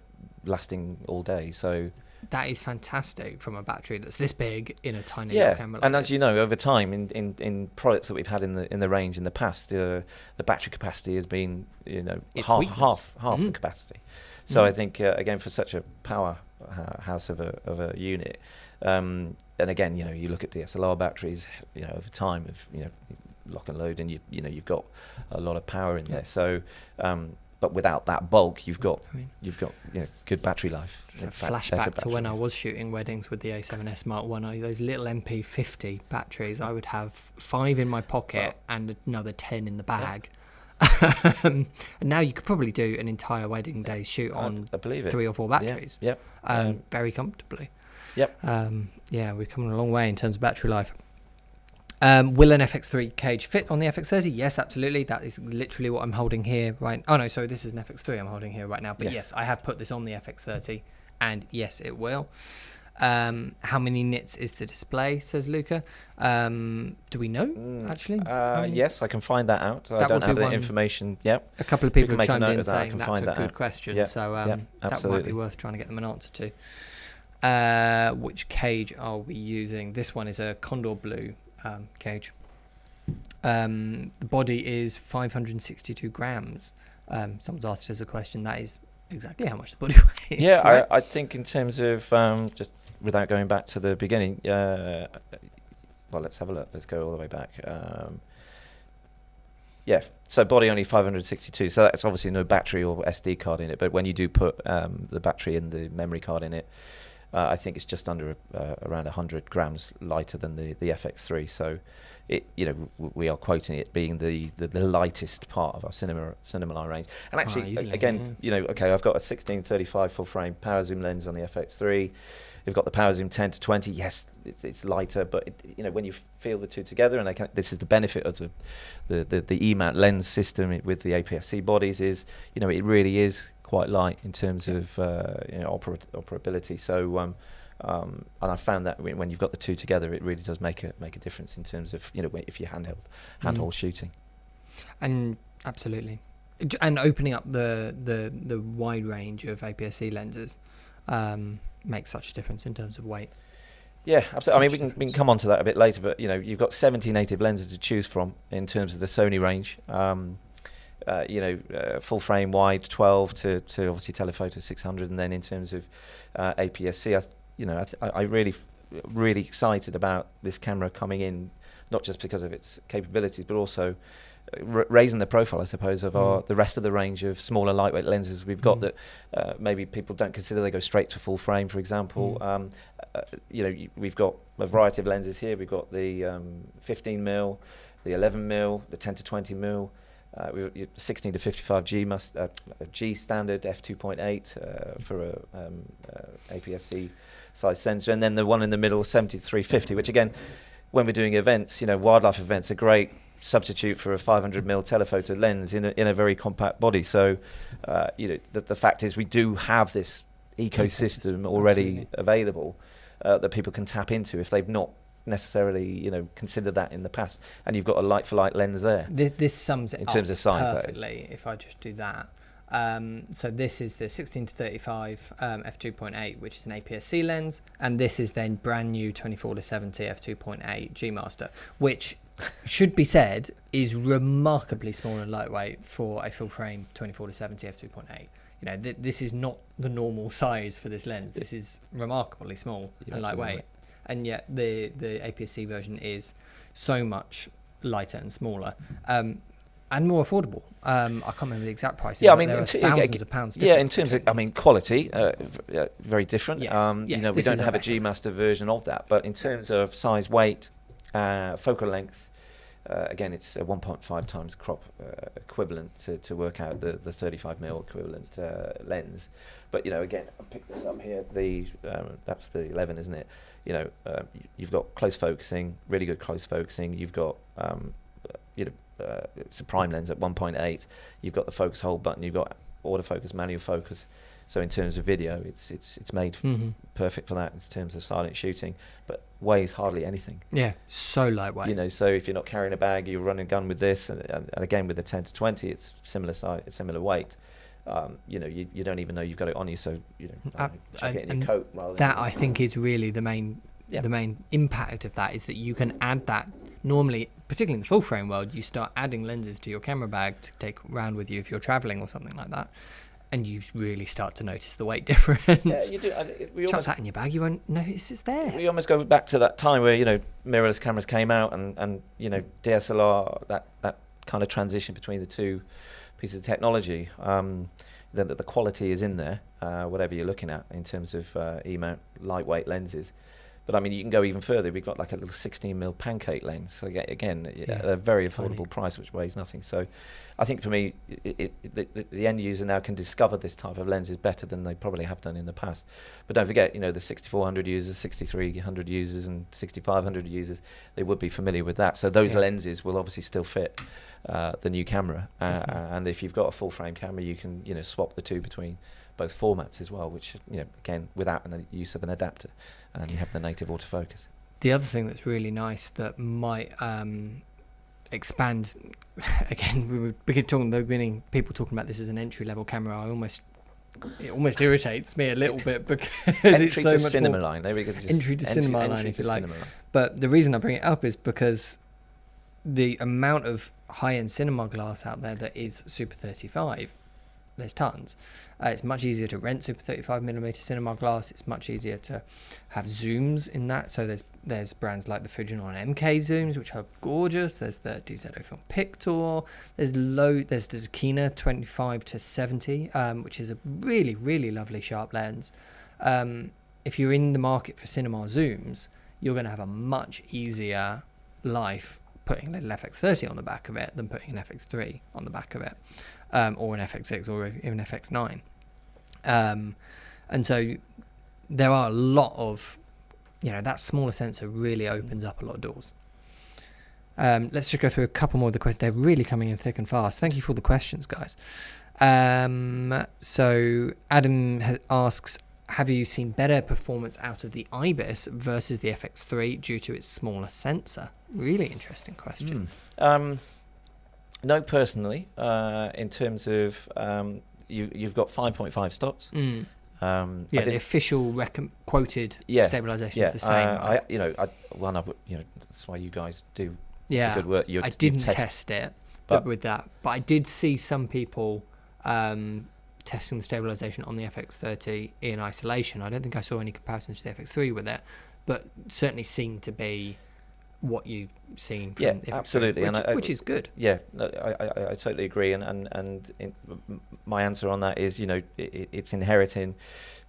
lasting all day. So that is fantastic from a battery that's this big in a tiny little camera. Like and this. As you know, over time in products that we've had in the range in the past, the battery capacity has been half the capacity. So I think again, for such a powerhouse of a unit, and again, you look at DSLR batteries, over time of lock and load, and you've got a lot of power in there. So but without that bulk, you've got good battery life. Flashback to when I was shooting weddings with the A7S Mark I, those little MP50 batteries. I would have 5 in my pocket and another 10 in the bag. And now you could probably do an entire wedding day shoot on 3 or 4 batteries. Very comfortably. Yep. We're coming a long way in terms of battery life. Will an FX3 cage fit on the FX30? Yes, absolutely. That is literally what I'm holding here right. Oh no, sorry, this is an FX3 I'm holding here right now. But yes, I have put this on the FX30, and yes, it will. How many nits is the display? Says Luca. Do we know actually? Yes, I can find that out. I don't have the information. Yep. A couple of people have chimed in saying that's a good question. Yep. So that might be worth trying to get them an answer to. Which cage are we using? This one is a Condor Blue cage. The body is 562 grams. Someone's asked us a question. That is exactly how much the body weighs. Yeah, right? I think in terms of just without going back to the beginning. Well, let's have a look. Let's go all the way back. So body only 562. So that's obviously no battery or SD card in it. But when you do put the battery and the memory card in it, I think it's just under around 100 grams lighter than the FX3. So, we are quoting it being the lightest part of our cinema range. And actually, I've got a 16-35 full frame power zoom lens on the FX3. We've got the power zoom 10-20. Yes, it's lighter, but when you feel the two together, and this is the benefit of the EMAT lens system with the APS-C bodies is, it really is quite light in terms of operability. So and I found that when you've got the two together, it really does make a difference in terms of if you're handheld shooting. And absolutely, and opening up the wide range of APS-C lenses makes such a difference in terms of weight. Yeah, absolutely. I mean, we can come on to that a bit later, but you've got 70 native lenses to choose from in terms of the Sony range. Full frame wide 12 to obviously telephoto 600, and then in terms of APS-C, I really excited about this camera coming in, not just because of its capabilities, but also raising the profile, I suppose, of the rest of the range of smaller lightweight lenses we've got that maybe people don't consider. They go straight to full frame, for example. We've got a variety of lenses here. We've got the 15mm, the 11mm, the 10-20mm. 16 to 55 G standard f2.8 for a APS-C size sensor, and then the one in the middle 70 to 350, which again, when we're doing events, wildlife events, are great substitute for a 500mm telephoto lens in a very compact body. So the fact is we do have this ecosystem already available that people can tap into if they've not necessarily, considered that in the past. And you've got a light-for-light lens there. This sums it in terms of size, perfectly, if I just do that. So this is the 16-35 f2.8, which is an APS-C lens, and this is then brand new 24-70 f2.8 G Master, which should be said is remarkably small and lightweight for a full frame 24-70 f2.8. This is not the normal size for this lens. This is remarkably small and lightweight, and yet the APS-C version is so much lighter and smaller. And more affordable. I can't remember the exact price. Yeah, I mean, there are thousands of pounds. Yeah, in terms of, quality, very different. Yes, we don't have a G Master version of that, but in terms of size, weight, focal length, again, it's a 1.5 times crop equivalent to work out the 35mm equivalent lens. But again, I'll pick this up here. That's the 11, isn't it? You've got close focusing, really good close focusing. You've got it's a prime lens at 1.8. You've got the focus hold button. You've got autofocus, manual focus. So in terms of video, it's made perfect for that in terms of silent shooting, but weighs hardly anything. Yeah, so lightweight. So if you're not carrying a bag, you're running a gun with this, and again with the 10-20, it's similar size, it's similar weight. You don't even know you've got it on you, so chuck it in your coat. Rather that I think is really the main impact of that, is that you can add that. Normally, particularly in the full frame world, you start adding lenses to your camera bag to take around with you if you're traveling or something like that, and you really start to notice the weight difference. Yeah, you do. Chuck that in your bag, you won't notice it's there. We almost go back to that time where mirrorless cameras came out, and DSLR, that kind of transition between the two pieces of technology. The quality is in there, whatever you're looking at in terms of E-mount lightweight lenses. But I mean, you can go even further. We've got like a little 16mm pancake lens. So again, at a very affordable price, which weighs nothing. So I think for me, the end user now can discover this type of lenses better than they probably have done in the past. But don't forget, the 6400 users, 6300 users, and 6500 users, they would be familiar with that. So those lenses will obviously still fit the new camera. And if you've got a full frame camera, you can swap the two between both formats as well, which again, without the use of an adapter, and you have the native autofocus. The other thing that's really nice that might expand, again, we were talking at the beginning, people talking about this as an entry-level camera. It almost irritates me a little bit because it's so much cinema more line. Entry to cinema line, if you like. But the reason I bring it up is because the amount of high-end cinema glass out there that is Super 35, there's tons. It's much easier to rent Super 35mm cinema glass. It's much easier to have zooms in that. So there's brands like the Fujinon MK zooms, which are gorgeous. There's the DZO Film Pictor. There's the Kina 25-70, which is a really, really lovely sharp lens. If you're in the market for cinema zooms, you're going to have a much easier life putting a little FX30 on the back of it than putting an FX3 on the back of it. Or an FX6 or even FX9. And so there are a lot of, that smaller sensor really opens up a lot of doors. Let's just go through a couple more of the questions. They're really coming in thick and fast. Thank you for all the questions, guys. So Adam asks, have you seen better performance out of the IBIS versus the FX3 due to its smaller sensor? Really interesting question. No, personally, in terms of you've got 5.5 stops. The official quoted stabilization is the same. Right? That's why you guys do good work. I didn't test it, but I did see some people testing the stabilization on the FX30 in isolation. I don't think I saw any comparisons to the FX3 with it, but certainly seemed to be what you've seen from absolutely, which is good. I totally agree, and my answer on that is it's inheriting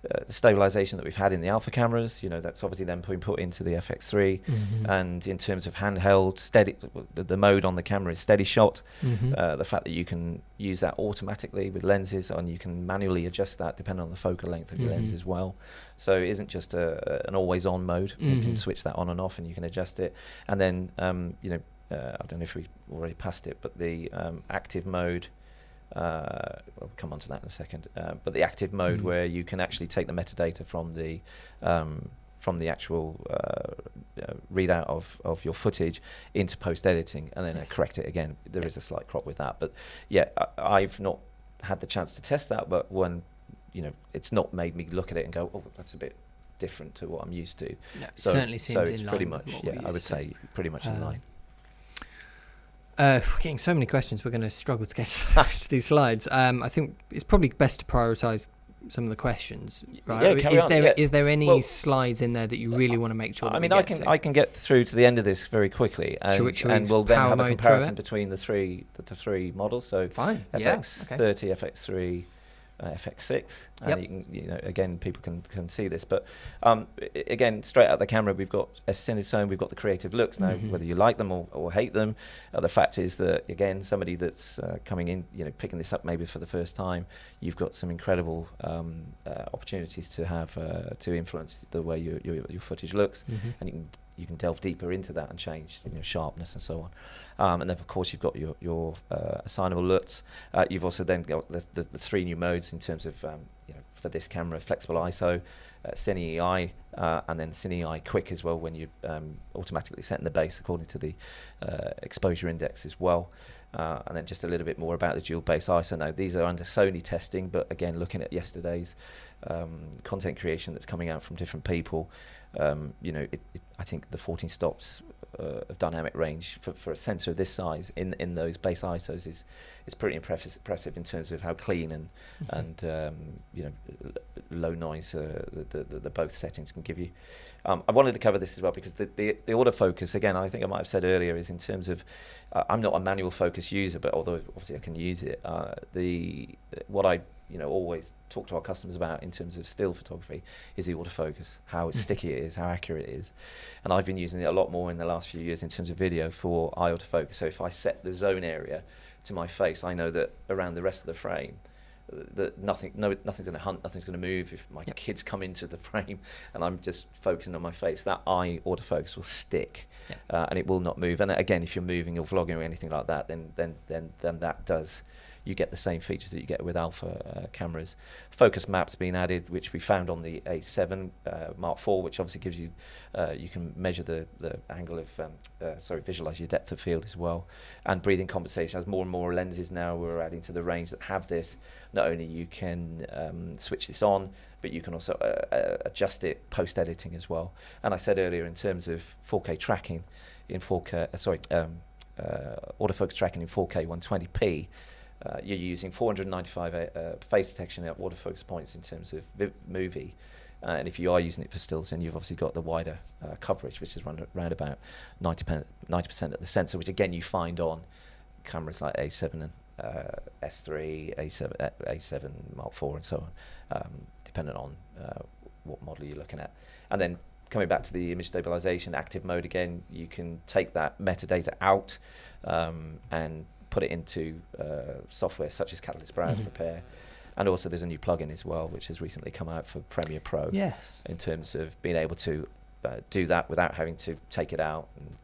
the stabilization that we've had in the alpha cameras. That's obviously then been put into the FX3, and in terms of handheld steady, the mode on the camera is steady shot. The fact that you can use that automatically with lenses, and you can manually adjust that depending on the focal length of your lens as well. So it isn't just an always on mode. You can switch that on and off, and you can adjust it. And then I don't know if we already passed it, but the active mode, we'll come on to that in a second, but the active mode where you can actually take the metadata from from the actual readout of your footage into post-editing, and then correct it again. There is a slight crop with that, but yeah, I've not had the chance to test that, but when, you know, it's not made me look at it and go, oh, that's a bit different to what I'm used to. No, so certainly seems it's in pretty line much, with what yeah, we're I would used to. say pretty much in line. We're getting so many questions, we're going to struggle to get to the rest of these slides. I think it's probably best to prioritise some of the questions, right? Yeah, is there any slides in there that you really want to make sure that I can get through to the end of this very quickly, and we'll then have a comparison between the three models. So fine, FX30, FX3, FX6, and you can, you know, again, people can see this, but again, straight out the camera, we've got a Cinetone, we've got the creative looks. Now, whether you like them or hate them, the fact is that, again, somebody that's coming in, you know, picking this up maybe for the first time, you've got some incredible opportunities to have to influence the way your footage looks, and you can delve deeper into that and change, you know, sharpness and so on. And then, of course, you've got your assignable LUTs. You've also then got the 3 new modes in terms of, you know, for this camera, flexible ISO, Cine EI, and then Cine EI Quick as well, when you automatically setting the base according to the exposure index as well. And then just a little bit more about the dual base ISO. Now, these are under Sony testing, but again, looking at yesterday's content creation that's coming out from different people, you know, I think the 14 stops of dynamic range for a sensor of this size in those base ISOs is pretty impressive in terms of how clean and you know, low noise the both settings can give you. I wanted to cover this as well because the autofocus, again, I think I might have said earlier, is in terms of I'm not a manual focus user, but although obviously I can use it, what I, you know, always talk to our customers about in terms of still photography is the autofocus, how sticky it is, how accurate it is. And I've been using it a lot more in the last few years in terms of video for eye autofocus. So if I set the zone area to my face, I know that around the rest of the frame, that nothing's going to hunt, nothing's going to move. If my kids come into the frame and I'm just focusing on my face, that eye autofocus will stick, and it will not move. And again, if you're moving or vlogging or anything like that, then that does. You get the same features that you get with alpha cameras. Focus maps being added, which we found on the A7 Mark IV, which obviously gives you, you can measure the angle of, visualize your depth of field as well. And breathing compensation, as more and more lenses now we're adding to the range that have this, not only you can switch this on, but you can also adjust it post-editing as well. And I said earlier, in terms of 4K tracking in 4K, autofocus tracking in 4K 120p, you're using 495 phase detection at autofocus points in terms of movie, and if you are using it for stills, then you've obviously got the wider coverage, which is around about 90% of the sensor, which again you find on cameras like A7 and S3, A7 Mark IV, and so on, depending on what model you're looking at. And then coming back to the image stabilization, active mode, again, you can take that metadata out and put it into software such as Catalyst Browse Prepare, and also there's a new plugin as well which has recently come out for Premiere Pro. Yes. In terms of being able to do that without having to take it out and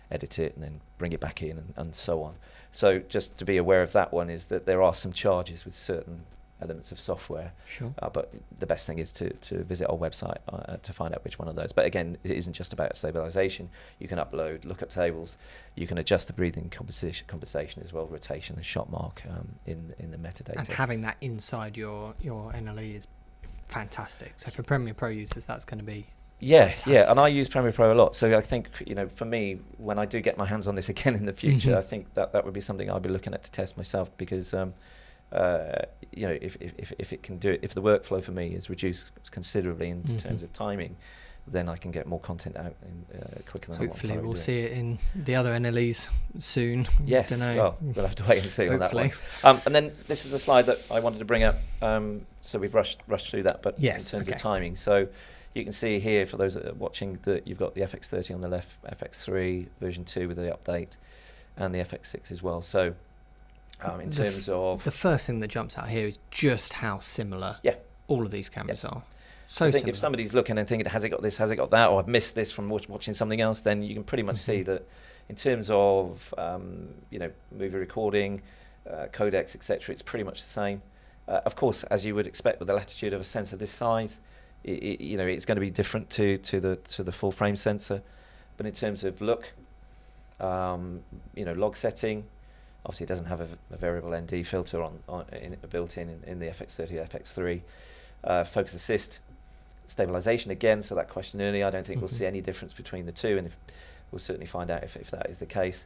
edit it and then bring it back in and so on. So just to be aware of that one is that there are some charges with certain elements of software. Sure. But the best thing is to visit our website to find out which one of those. But again, it isn't just about stabilization. You can upload lookup tables. You can adjust the breathing compensation as well, rotation and shot mark in the metadata. And having that inside your NLE is fantastic. So for Premiere Pro users, that's going to be fantastic. And I use Premiere Pro a lot. So I think, you know, for me, when I do get my hands on this again in the future, I think that would be something I'd be looking at to test myself, because you know, if it can do it, if the workflow for me is reduced considerably in terms of timing, then I can get more content out quicker than hopefully we'll see it in the other NLEs soon. Yes, well, we'll have to wait and see on that one. And then this is the slide that I wanted to bring up. So we've rushed through that, but in terms of timing, so you can see here, for those that are watching, that you've got the FX30 on the left, FX3 version 2 with the update, and the FX6 as well. So in terms of... The first thing that jumps out here is just how similar all of these cameras are. So I think if somebody's looking and thinking, has it got this, has it got that, or I've missed this from watching something else, then you can pretty much see that in terms of you know, movie recording, codecs, etc., it's pretty much the same. Of course, as you would expect with the latitude of a sensor this size, it's going to be different to the full frame sensor. But in terms of look, log setting, obviously it doesn't have a variable ND filter built in the FX30, FX3. Focus assist, stabilization again. So that question earlier, I don't think we'll see any difference between the two, and we'll certainly find out if that is the case.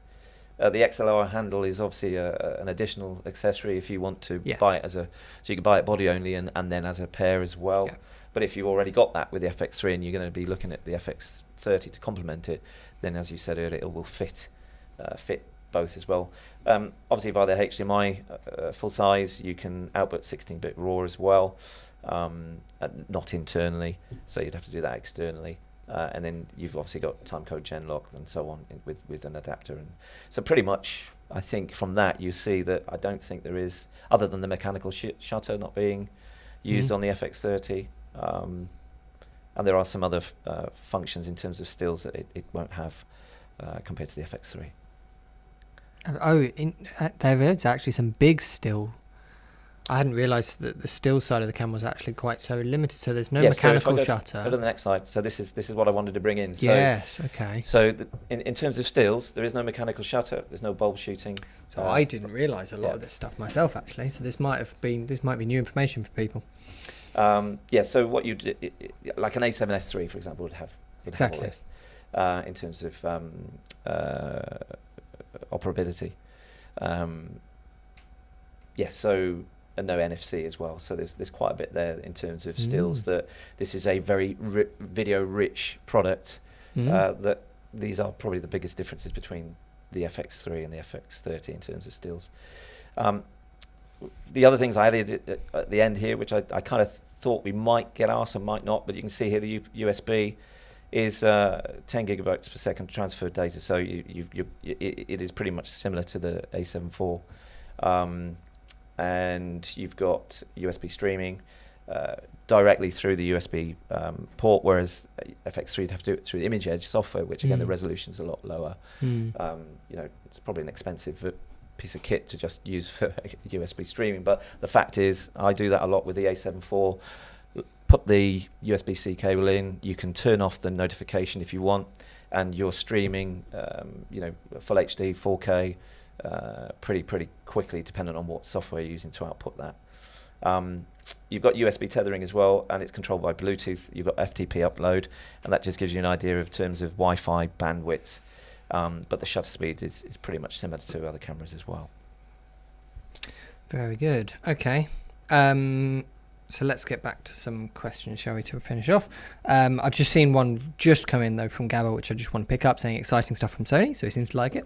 The XLR handle is obviously an additional accessory if you want to buy it so you can buy it body only and then as a pair as well. Yeah. But if you've already got that with the FX3 and you're going to be looking at the FX30 to complement it, then as you said earlier, it will fit both as well. Obviously via the HDMI full size, you can output 16-bit RAW as well, not internally, so you'd have to do that externally. And then you've obviously got timecode gen lock and so on with an adapter. And so pretty much, I think from that you see that I don't think there is, other than the mechanical shutter not being used on the FX30, and there are some other functions in terms of stills that it won't have compared to the FX3. There is actually some big still. I hadn't realised that the still side of the camera was actually quite so limited. So there's no mechanical shutter. Go to the next slide. So this is what I wanted to bring in. So, yes. Okay. So in terms of stills, there is no mechanical shutter. There's no bulb shooting. So I didn't realise a lot of this stuff myself actually. So this might be new information for people. So what you do, like an A7S3 for example would have all this, in terms of operability. So. And no NFC as well, so there's quite a bit there in terms of stills. That this is a very video-rich product. That these are probably the biggest differences between the FX3 and the FX30 in terms of stills. The other things I added at the end here, which I kind of thought we might get asked and might not, but you can see here the USB is 10 gigabytes per second transfer data, so it is pretty much similar to the A7 IV. And you've got USB streaming directly through the USB port, whereas FX3 would have to do it through the Image Edge software, which again the resolution's a lot lower. It's probably an expensive piece of kit to just use for USB streaming, but the fact is I do that a lot with the A7 IV. Put the USB-C cable in, you can turn off the notification if you want, and you're streaming full HD 4K pretty quickly, depending on what software you're using to output that. You've got USB tethering as well, and it's controlled by Bluetooth. You've got FTP upload, and that just gives you an idea of terms of Wi-Fi bandwidth. But the shutter speed is pretty much similar to other cameras as well. Very good. Okay. So let's get back to some questions, shall we, to finish off. I've just seen one just come in, though, from Gabba, which I just want to pick up, saying exciting stuff from Sony, so he seems to like it.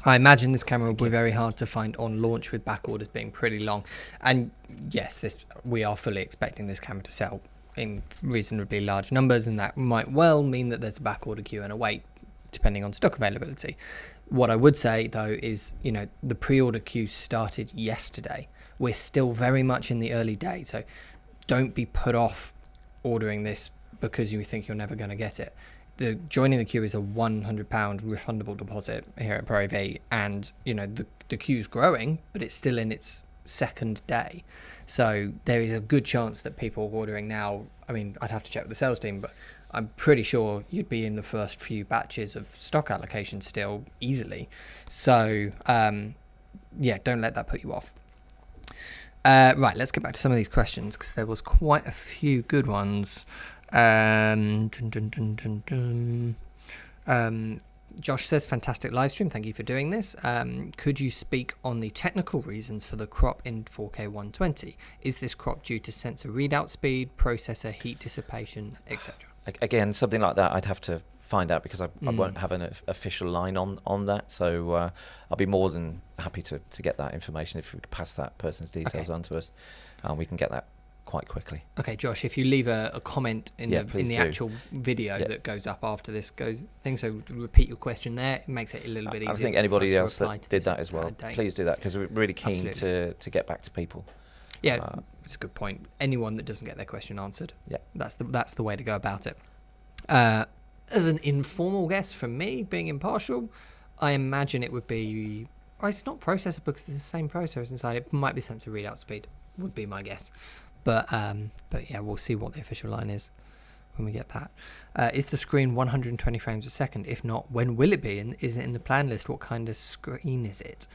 I imagine this camera will be very hard to find on launch, with back orders being pretty long. And yes, we are fully expecting this camera to sell in reasonably large numbers, and that might well mean that there's a back order queue and a wait, depending on stock availability. What I would say, though, is the pre-order queue started yesterday. We're still very much in the early days, so don't be put off ordering this because you think you're never going to get it. Joining the queue is a £100 refundable deposit here at ProAV, and the queue's growing, but it's still in its second day, so there is a good chance that people ordering now, I mean, I'd have to check with the sales team, but I'm pretty sure you'd be in the first few batches of stock allocation still easily. So don't let that put you off. Right, let's get back to some of these questions, because there was quite a few good ones. Josh says, fantastic live stream, thank you for doing this. Could you speak on the technical reasons for the crop in 4K 120? Is this crop due to sensor readout speed, processor heat dissipation, etc.? Again, something like that I'd have to find out, because I won't have an official line on that, so I'll be more than happy to get that information. If we could pass that person's details on to us, we can get that quite quickly. Okay, Josh, if you leave a comment in the actual video that goes up after this so repeat your question there. It makes it a little bit easier. I think anybody else that did that as well, please do that, because we're really keen to get back to people. Yeah, it's a good point. Anyone that doesn't get their question answered, that's the way to go about it. As an informal guess from me, being impartial, I imagine it would be... it's not processor, because it's the same processor inside. It might be sensor readout speed, would be my guess. But yeah, we'll see what the official line is when we get that. Is the screen 120 frames a second? If not, when will it be? And is it in the plan list? What kind of screen is it?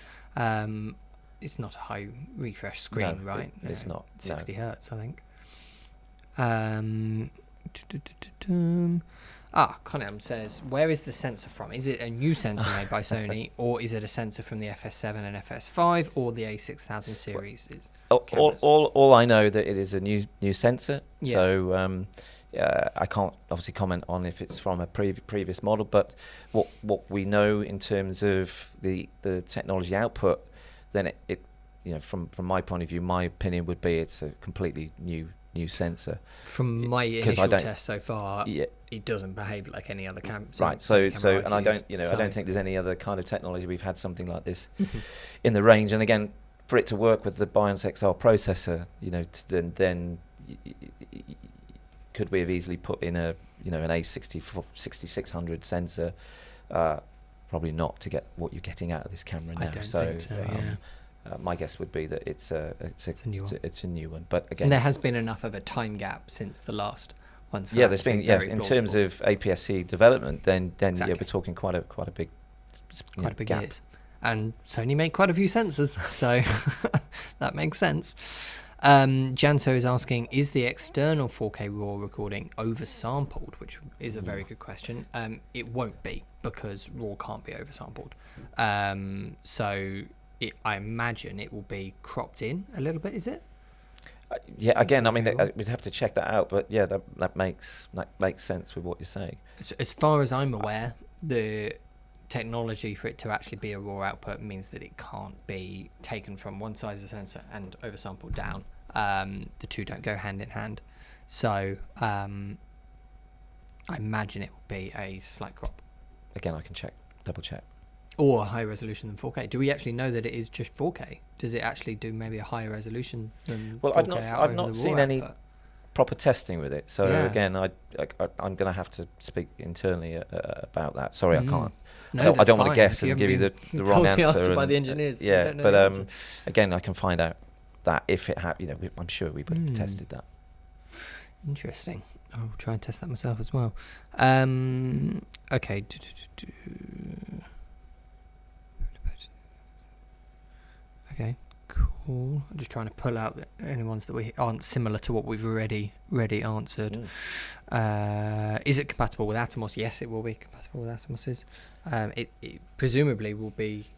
It's not a high refresh screen, No, right? it's not. 60 no. hertz, I think. Conam says, where is the sensor from? Is it a new sensor made by Sony, or is it a sensor from the FS7 and FS5, or the A6000 series? All I know that it is a new sensor. Yeah. So I can't obviously comment on if it's from a previous model, but what we know in terms of the technology output, then it from my point of view, my opinion would be it's a completely new sensor. From my initial test so far, it doesn't behave like any other camera. Right. So and I don't I don't think there's any other kind of technology we've had something like this in the range. And again, for it to work with the Bionic XR processor, then could we have easily put in an A6600 sensor? Probably not, to get what you're getting out of this camera now. I don't think so. Yeah. My guess would be that it's a new one. But again, and there has been enough of a time gap since the last ones. Yeah, there's been in terms of APS-C development, then exactly. We're talking quite a big gap. Years. And Sony made quite a few sensors, so that makes sense. Janso is asking, is the external 4K RAW recording oversampled? Which is a very good question. It won't be, because RAW can't be oversampled. So I imagine it will be cropped in a little bit, is it? Yeah, again, I mean, we'd have to check that out, but yeah, that makes sense with what you're saying. As far as I'm aware, the technology for it to actually be a RAW output means that it can't be taken from one side of the sensor and oversampled down. The two don't go hand in hand. So I imagine it will be a slight crop. Again, I can double check. Or a higher resolution than 4K. Do we actually know that it is just 4K? Does it actually do maybe a higher resolution than 4K? I've not seen any proper testing with it. So again, I'm going to have to speak internally about that. Sorry, I can't. No, I don't want to guess and give you the wrong answer. By the engineers. Yeah, but again, I can find out that if it had, I'm sure we would have tested that. Interesting. I'll try and test that myself as well. Okay. Okay, cool. I'm just trying to pull out any ones that we aren't similar to what we've already answered. Is it compatible with Atomos? Yes, it will be compatible with Atomos's. It presumably will be.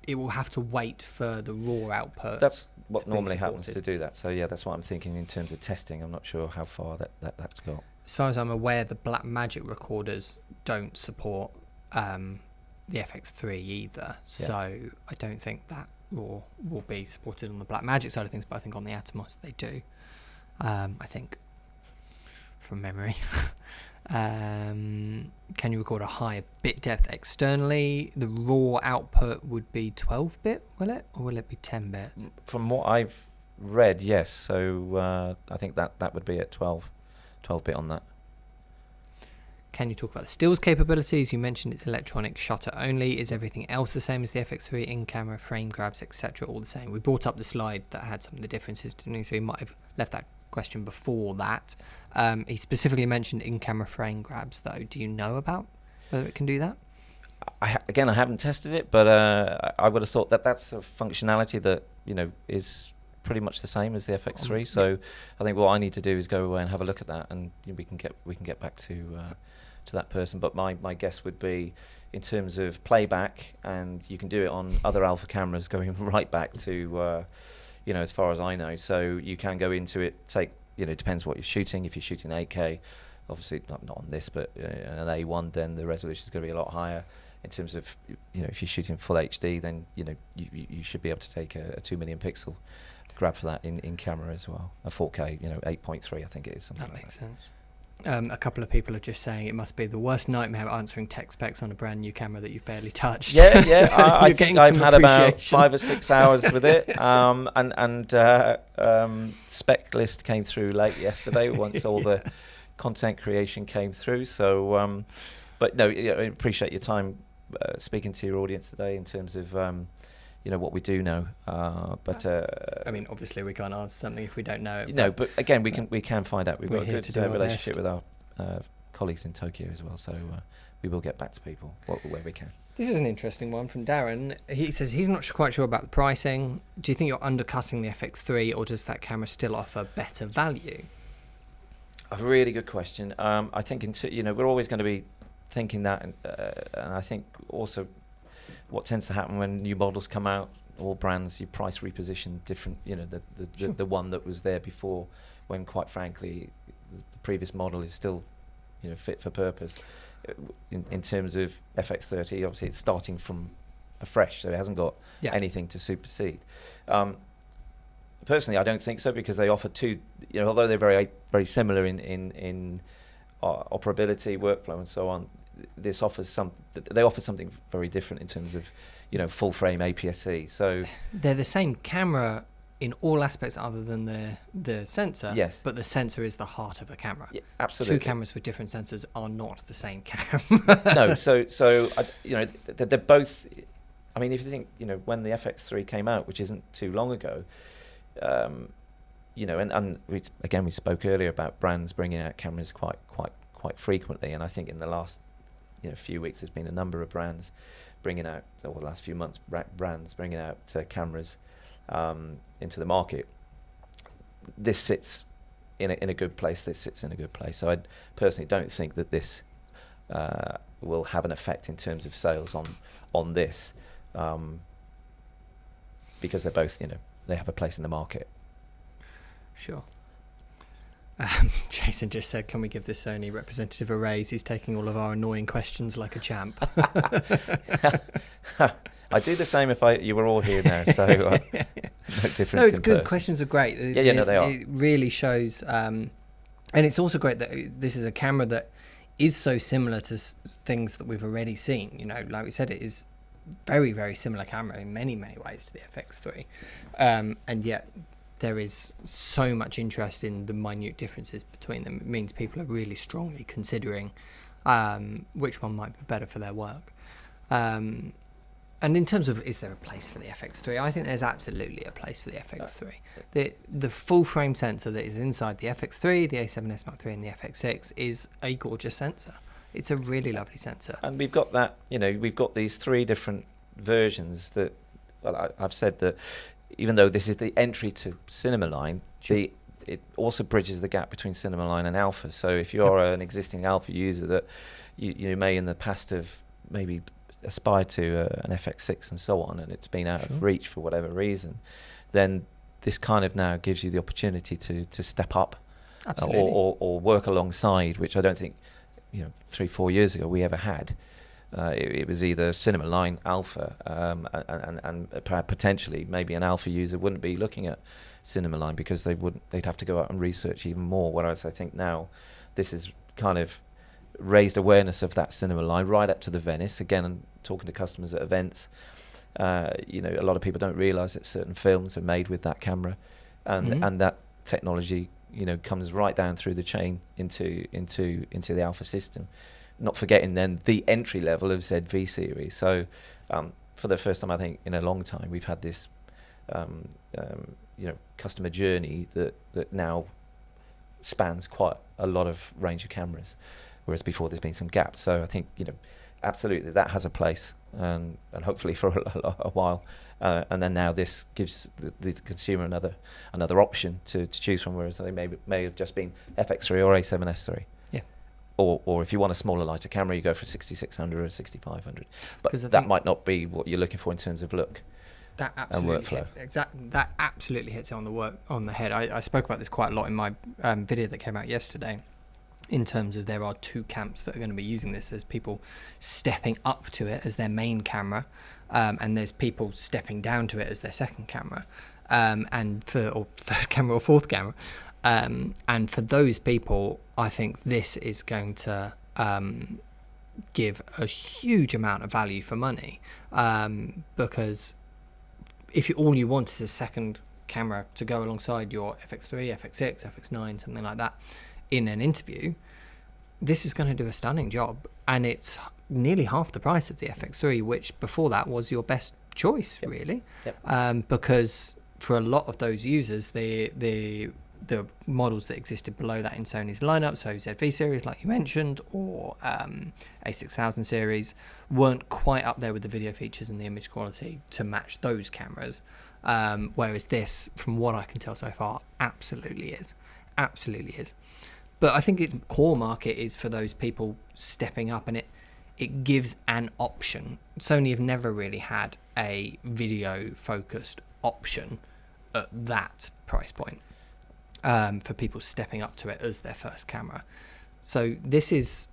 It will have to wait for the RAW output. That's what normally happens to do that. So yeah, that's what I'm thinking in terms of testing. I'm not sure how far that's got. As far as I'm aware, the Blackmagic recorders don't support the FX3 either. Yeah. So I don't think that RAW will be supported on the Blackmagic side of things, but I think on the Atomos they do. I think, from memory. Can you record a higher bit depth externally? The RAW output would be 12-bit, will it? Or will it be 10-bit? From what I've read, yes. So I think that would be at 12-bit on that. Can you talk about the stills capabilities? You mentioned it's electronic shutter only. Is everything else the same as the FX3? In-camera, frame grabs, etc. all the same? We brought up the slide that had some of the differences, didn't we? So we might have left that question before that. He specifically mentioned in-camera frame grabs, though. Do you know about whether it can do that? I haven't tested it, but I would have thought that's a functionality that is pretty much the same as the FX3. So I think what I need to do is go away and have a look at that, and we can get back to that person. But my guess would be, in terms of playback, and you can do it on other alpha cameras going right back to as far as I know. So you can go into it, depends what you're shooting. If you're shooting 8K, obviously not on this, but an A1, then the resolution is going to be a lot higher. In terms of if you're shooting full HD, then you should be able to take a 2 million pixel grab for that in camera as well. A 4K, 8.3, I think it is. Something that like makes sense. A couple of people are just saying it must be the worst nightmare answering tech specs on a brand new camera that you've barely touched. Yeah, So I think I've had about 5 or 6 hours with it, and spec list came through late yesterday once all the content creation came through. So, but no, I appreciate your time speaking to your audience today in terms of what we do know. But I mean, obviously we can't answer something if we don't know it. No, but again, we can find out. We've got a here good to do our relationship best. with our colleagues in Tokyo as well, so we will get back to people where we can. This is an interesting one from Darren. He says he's not quite sure about the pricing. Do you think you're undercutting the FX3, or does that camera still offer better value? A really good question. I think we're always going to be thinking that, and I think also what tends to happen when new models come out, all brands, you price reposition different. The one that was there before, when quite frankly, the previous model is still, fit for purpose. In terms of FX30, obviously it's starting from afresh, so it hasn't got anything to supersede. Personally, I don't think so, because they offer two. Although they're very very similar in operability, workflow, and so on, this offers they offer something very different in terms of full frame APS-C. So they're the same camera in all aspects other than the sensor. Yes. But the sensor is the heart of a camera. Yeah, absolutely. Two cameras with different sensors are not the same camera. No. So they're both. I mean, if you think, when the FX3 came out, which isn't too long ago, and we spoke earlier about brands bringing out cameras quite frequently, and I think in the last few weeks there's been a number of brands bringing out, or the last few months, brands bringing out cameras into the market. This sits in a good place. So I personally don't think that this will have an effect in terms of sales on this, because they're both, they have a place in the market. Sure. Jason just said, can we give the Sony representative a raise? He's taking all of our annoying questions like a champ. I'd do the same if you were all here now, so no difference. No, it's in good. person. Questions are great. No, they are. It really shows, and it's also great that this is a camera that is so similar to things that we've already seen. Like we said, it is very, very similar camera in many, many ways to the FX3, and yet there is so much interest in the minute differences between them. It means people are really strongly considering which one might be better for their work. And in terms of, is there a place for the FX3? I think there's absolutely a place for the FX3. The full frame sensor that is inside the FX3, the A7S Mark III and the FX6 is a gorgeous sensor. It's a really lovely sensor. And we've got that, we've got these three different versions that, well, I've said that even though this is the entry to Cinema Line, Sure. It also bridges the gap between Cinema Line and Alpha. So if you're an existing Alpha user that you may in the past have maybe aspired to an FX6 and so on, and it's been out of reach for whatever reason, then this kind of now gives you the opportunity to step up or work alongside, which I don't think 3-4 years ago we ever had. It was either Cinema Line, Alpha, and potentially maybe an Alpha user wouldn't be looking at Cinema Line because they'd have to go out and research even more. Whereas I think now this has kind of raised awareness of that Cinema Line right up to the Venice. Again, I'm talking to customers at events. A lot of people don't realise that certain films are made with that camera, and that technology comes right down through the chain into the Alpha system. Not forgetting then the entry level of ZV series. So for the first time, I think in a long time, we've had this customer journey that now spans quite a lot of range of cameras, whereas before there's been some gaps. So I think absolutely that has a place, and hopefully for a while. And then now this gives the consumer another option to choose from, whereas they may have just been FX3 or A7S3. Or if you want a smaller, lighter camera, you go for 6600 or 6500. But that might not be what you're looking for in terms of look and workflow. That absolutely hits it on the head. I spoke about this quite a lot in my video that came out yesterday, in terms of there are two camps that are going to be using this. There's people stepping up to it as their main camera, and there's people stepping down to it as their second camera, or third camera or fourth camera. And for those people, I think this is going to give a huge amount of value for money, because if all you want is a second camera to go alongside your FX3, FX6, FX9, something like that in an interview, this is going to do a stunning job. And it's nearly half the price of the FX3, which before that was your best choice, really. Yep. Because for a lot of those users, the models that existed below that in Sony's lineup, so ZV series, like you mentioned, or A6000 series, weren't quite up there with the video features and the image quality to match those cameras. Whereas this, from what I can tell so far, absolutely is. But I think its core market is for those people stepping up, and it gives an option. Sony have never really had a video focused option at that price point for people stepping up to it as their first camera. So this is,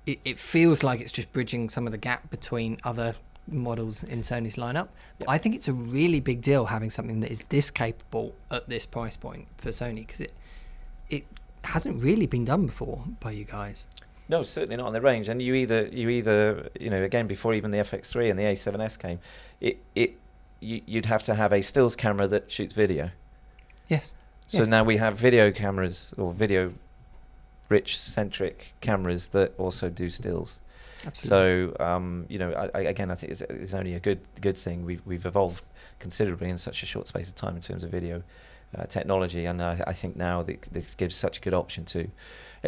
it feels like it's just bridging some of the gap between other models in Sony's lineup. But I think it's a really big deal having something that is this capable at this price point for Sony, because it hasn't really been done before by you guys. No, certainly not on the range. And you either again, before even the FX3 and the A7S came, you'd have to have a stills camera that shoots video. Yes. So now we have video cameras, or video rich centric cameras that also do stills. Absolutely. So I think it's only a good thing. We've evolved considerably in such a short space of time in terms of video technology, and I think now this gives such a good option too.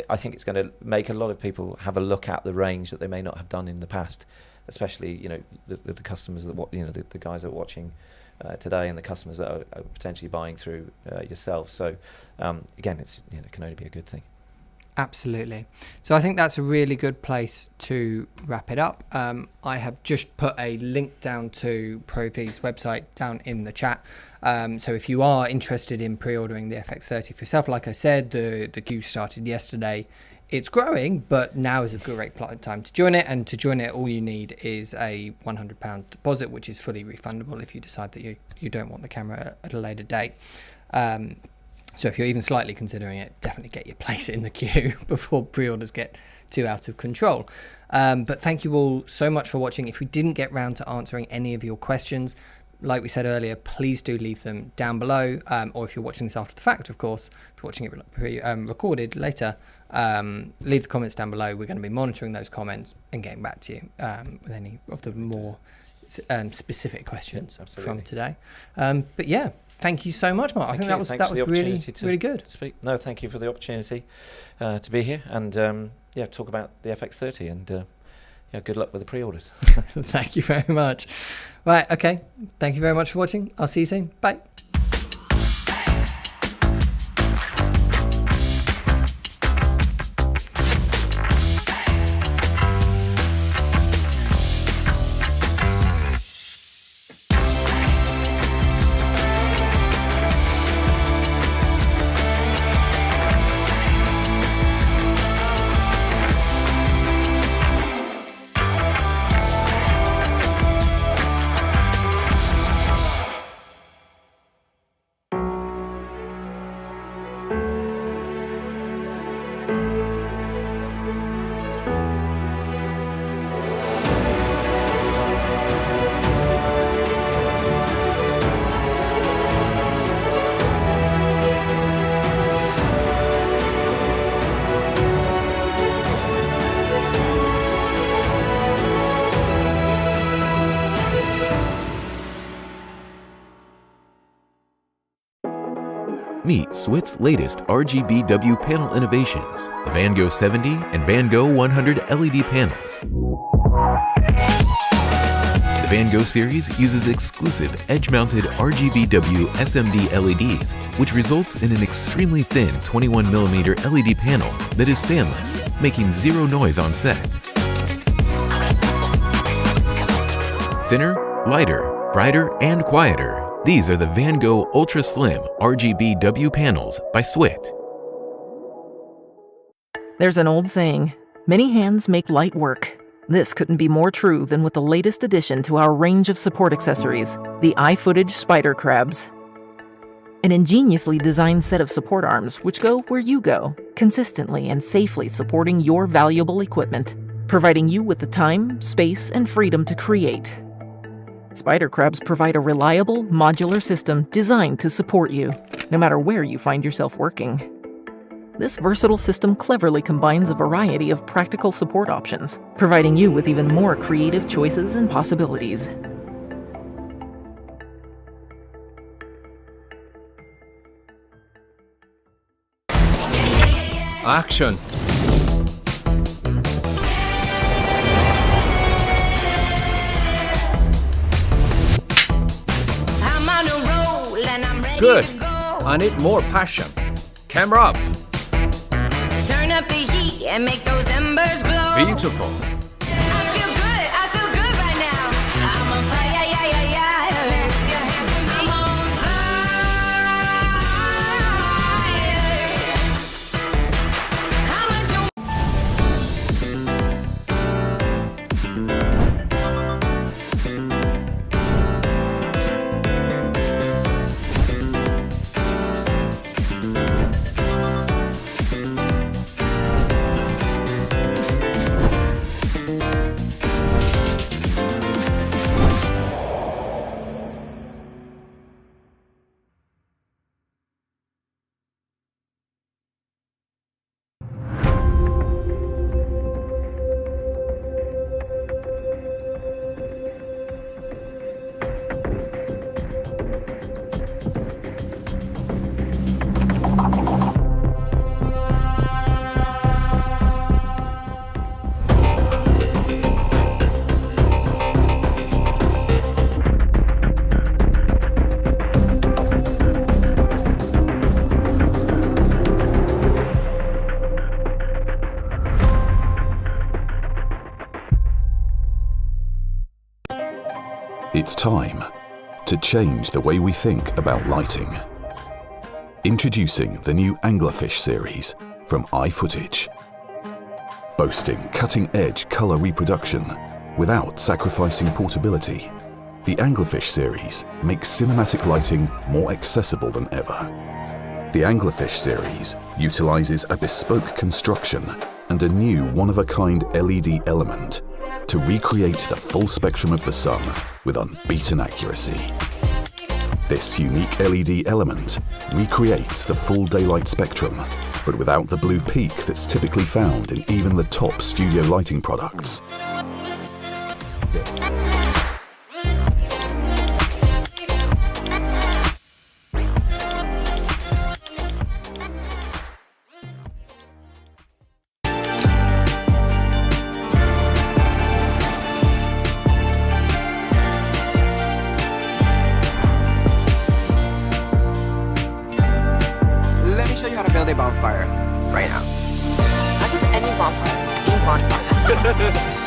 I think it's going to make a lot of people have a look at the range that they may not have done in the past, especially the customers that the guys that are watching today, and the customers that are potentially buying through yourself. So again, it can only be a good thing. Absolutely. So I think that's a really good place to wrap it up. I have just put a link down to ProAV's website down in the chat. So if you are interested in pre-ordering the FX30 for yourself, like I said, the queue started yesterday. It's growing, but now is a great time to join it. And to join it, all you need is a £100 deposit, which is fully refundable if you decide that you don't want the camera at a later date. So if you're even slightly considering it, definitely get your place in the queue before pre-orders get too out of control. But thank you all so much for watching. If we didn't get round to answering any of your questions, like we said earlier, please do leave them down below. Or if you're watching this after the fact, of course, if you're watching it recorded later, leave the comments down below. We're going to be monitoring those comments and getting back to you with any of the more specific questions from today. But yeah, thank you so much, Mark. I think that was really good. No, thank you for the opportunity to be here and talk about the FX30, and good luck with the pre-orders. Thank you very much. Right, okay. Thank you very much for watching. I'll see you soon. Bye. Meet Swit's latest RGBW panel innovations, the Van Gogh 70 and Van Gogh 100 LED panels. The Van Gogh series uses exclusive edge-mounted RGBW SMD LEDs, which results in an extremely thin 21mm LED panel that is fanless, making zero noise on set. Thinner, lighter, brighter, and quieter. These are the Van Gogh Ultra Slim RGBW panels by Swit. There's an old saying, many hands make light work. This couldn't be more true than with the latest addition to our range of support accessories, the iFootage Spider Crabs. An ingeniously designed set of support arms which go where you go, consistently and safely supporting your valuable equipment, providing you with the time, space, and freedom to create. Spider Crabs provide a reliable, modular system designed to support you, no matter where you find yourself working. This versatile system cleverly combines a variety of practical support options, providing you with even more creative choices and possibilities. Action. I'm on a roll and I'm ready Good. to go. I need more passion. Camera up. Turn up the heat and make those embers glow. Beautiful. I feel good right now. I'm on fire, yeah, yeah, yeah. I'm on fire. How much you It's time to change the way we think about lighting. Introducing the new Anglerfish series from iFootage. Boasting cutting-edge color reproduction without sacrificing portability, the Anglerfish series makes cinematic lighting more accessible than ever. The Anglerfish series utilizes a bespoke construction and a new one-of-a-kind LED element to recreate the full spectrum of the sun with unbeaten accuracy. This unique LED element recreates the full daylight spectrum, but without the blue peak that's typically found in even the top studio lighting products. Let me show you how to build a bonfire right now. Not just any bonfire, a bonfire.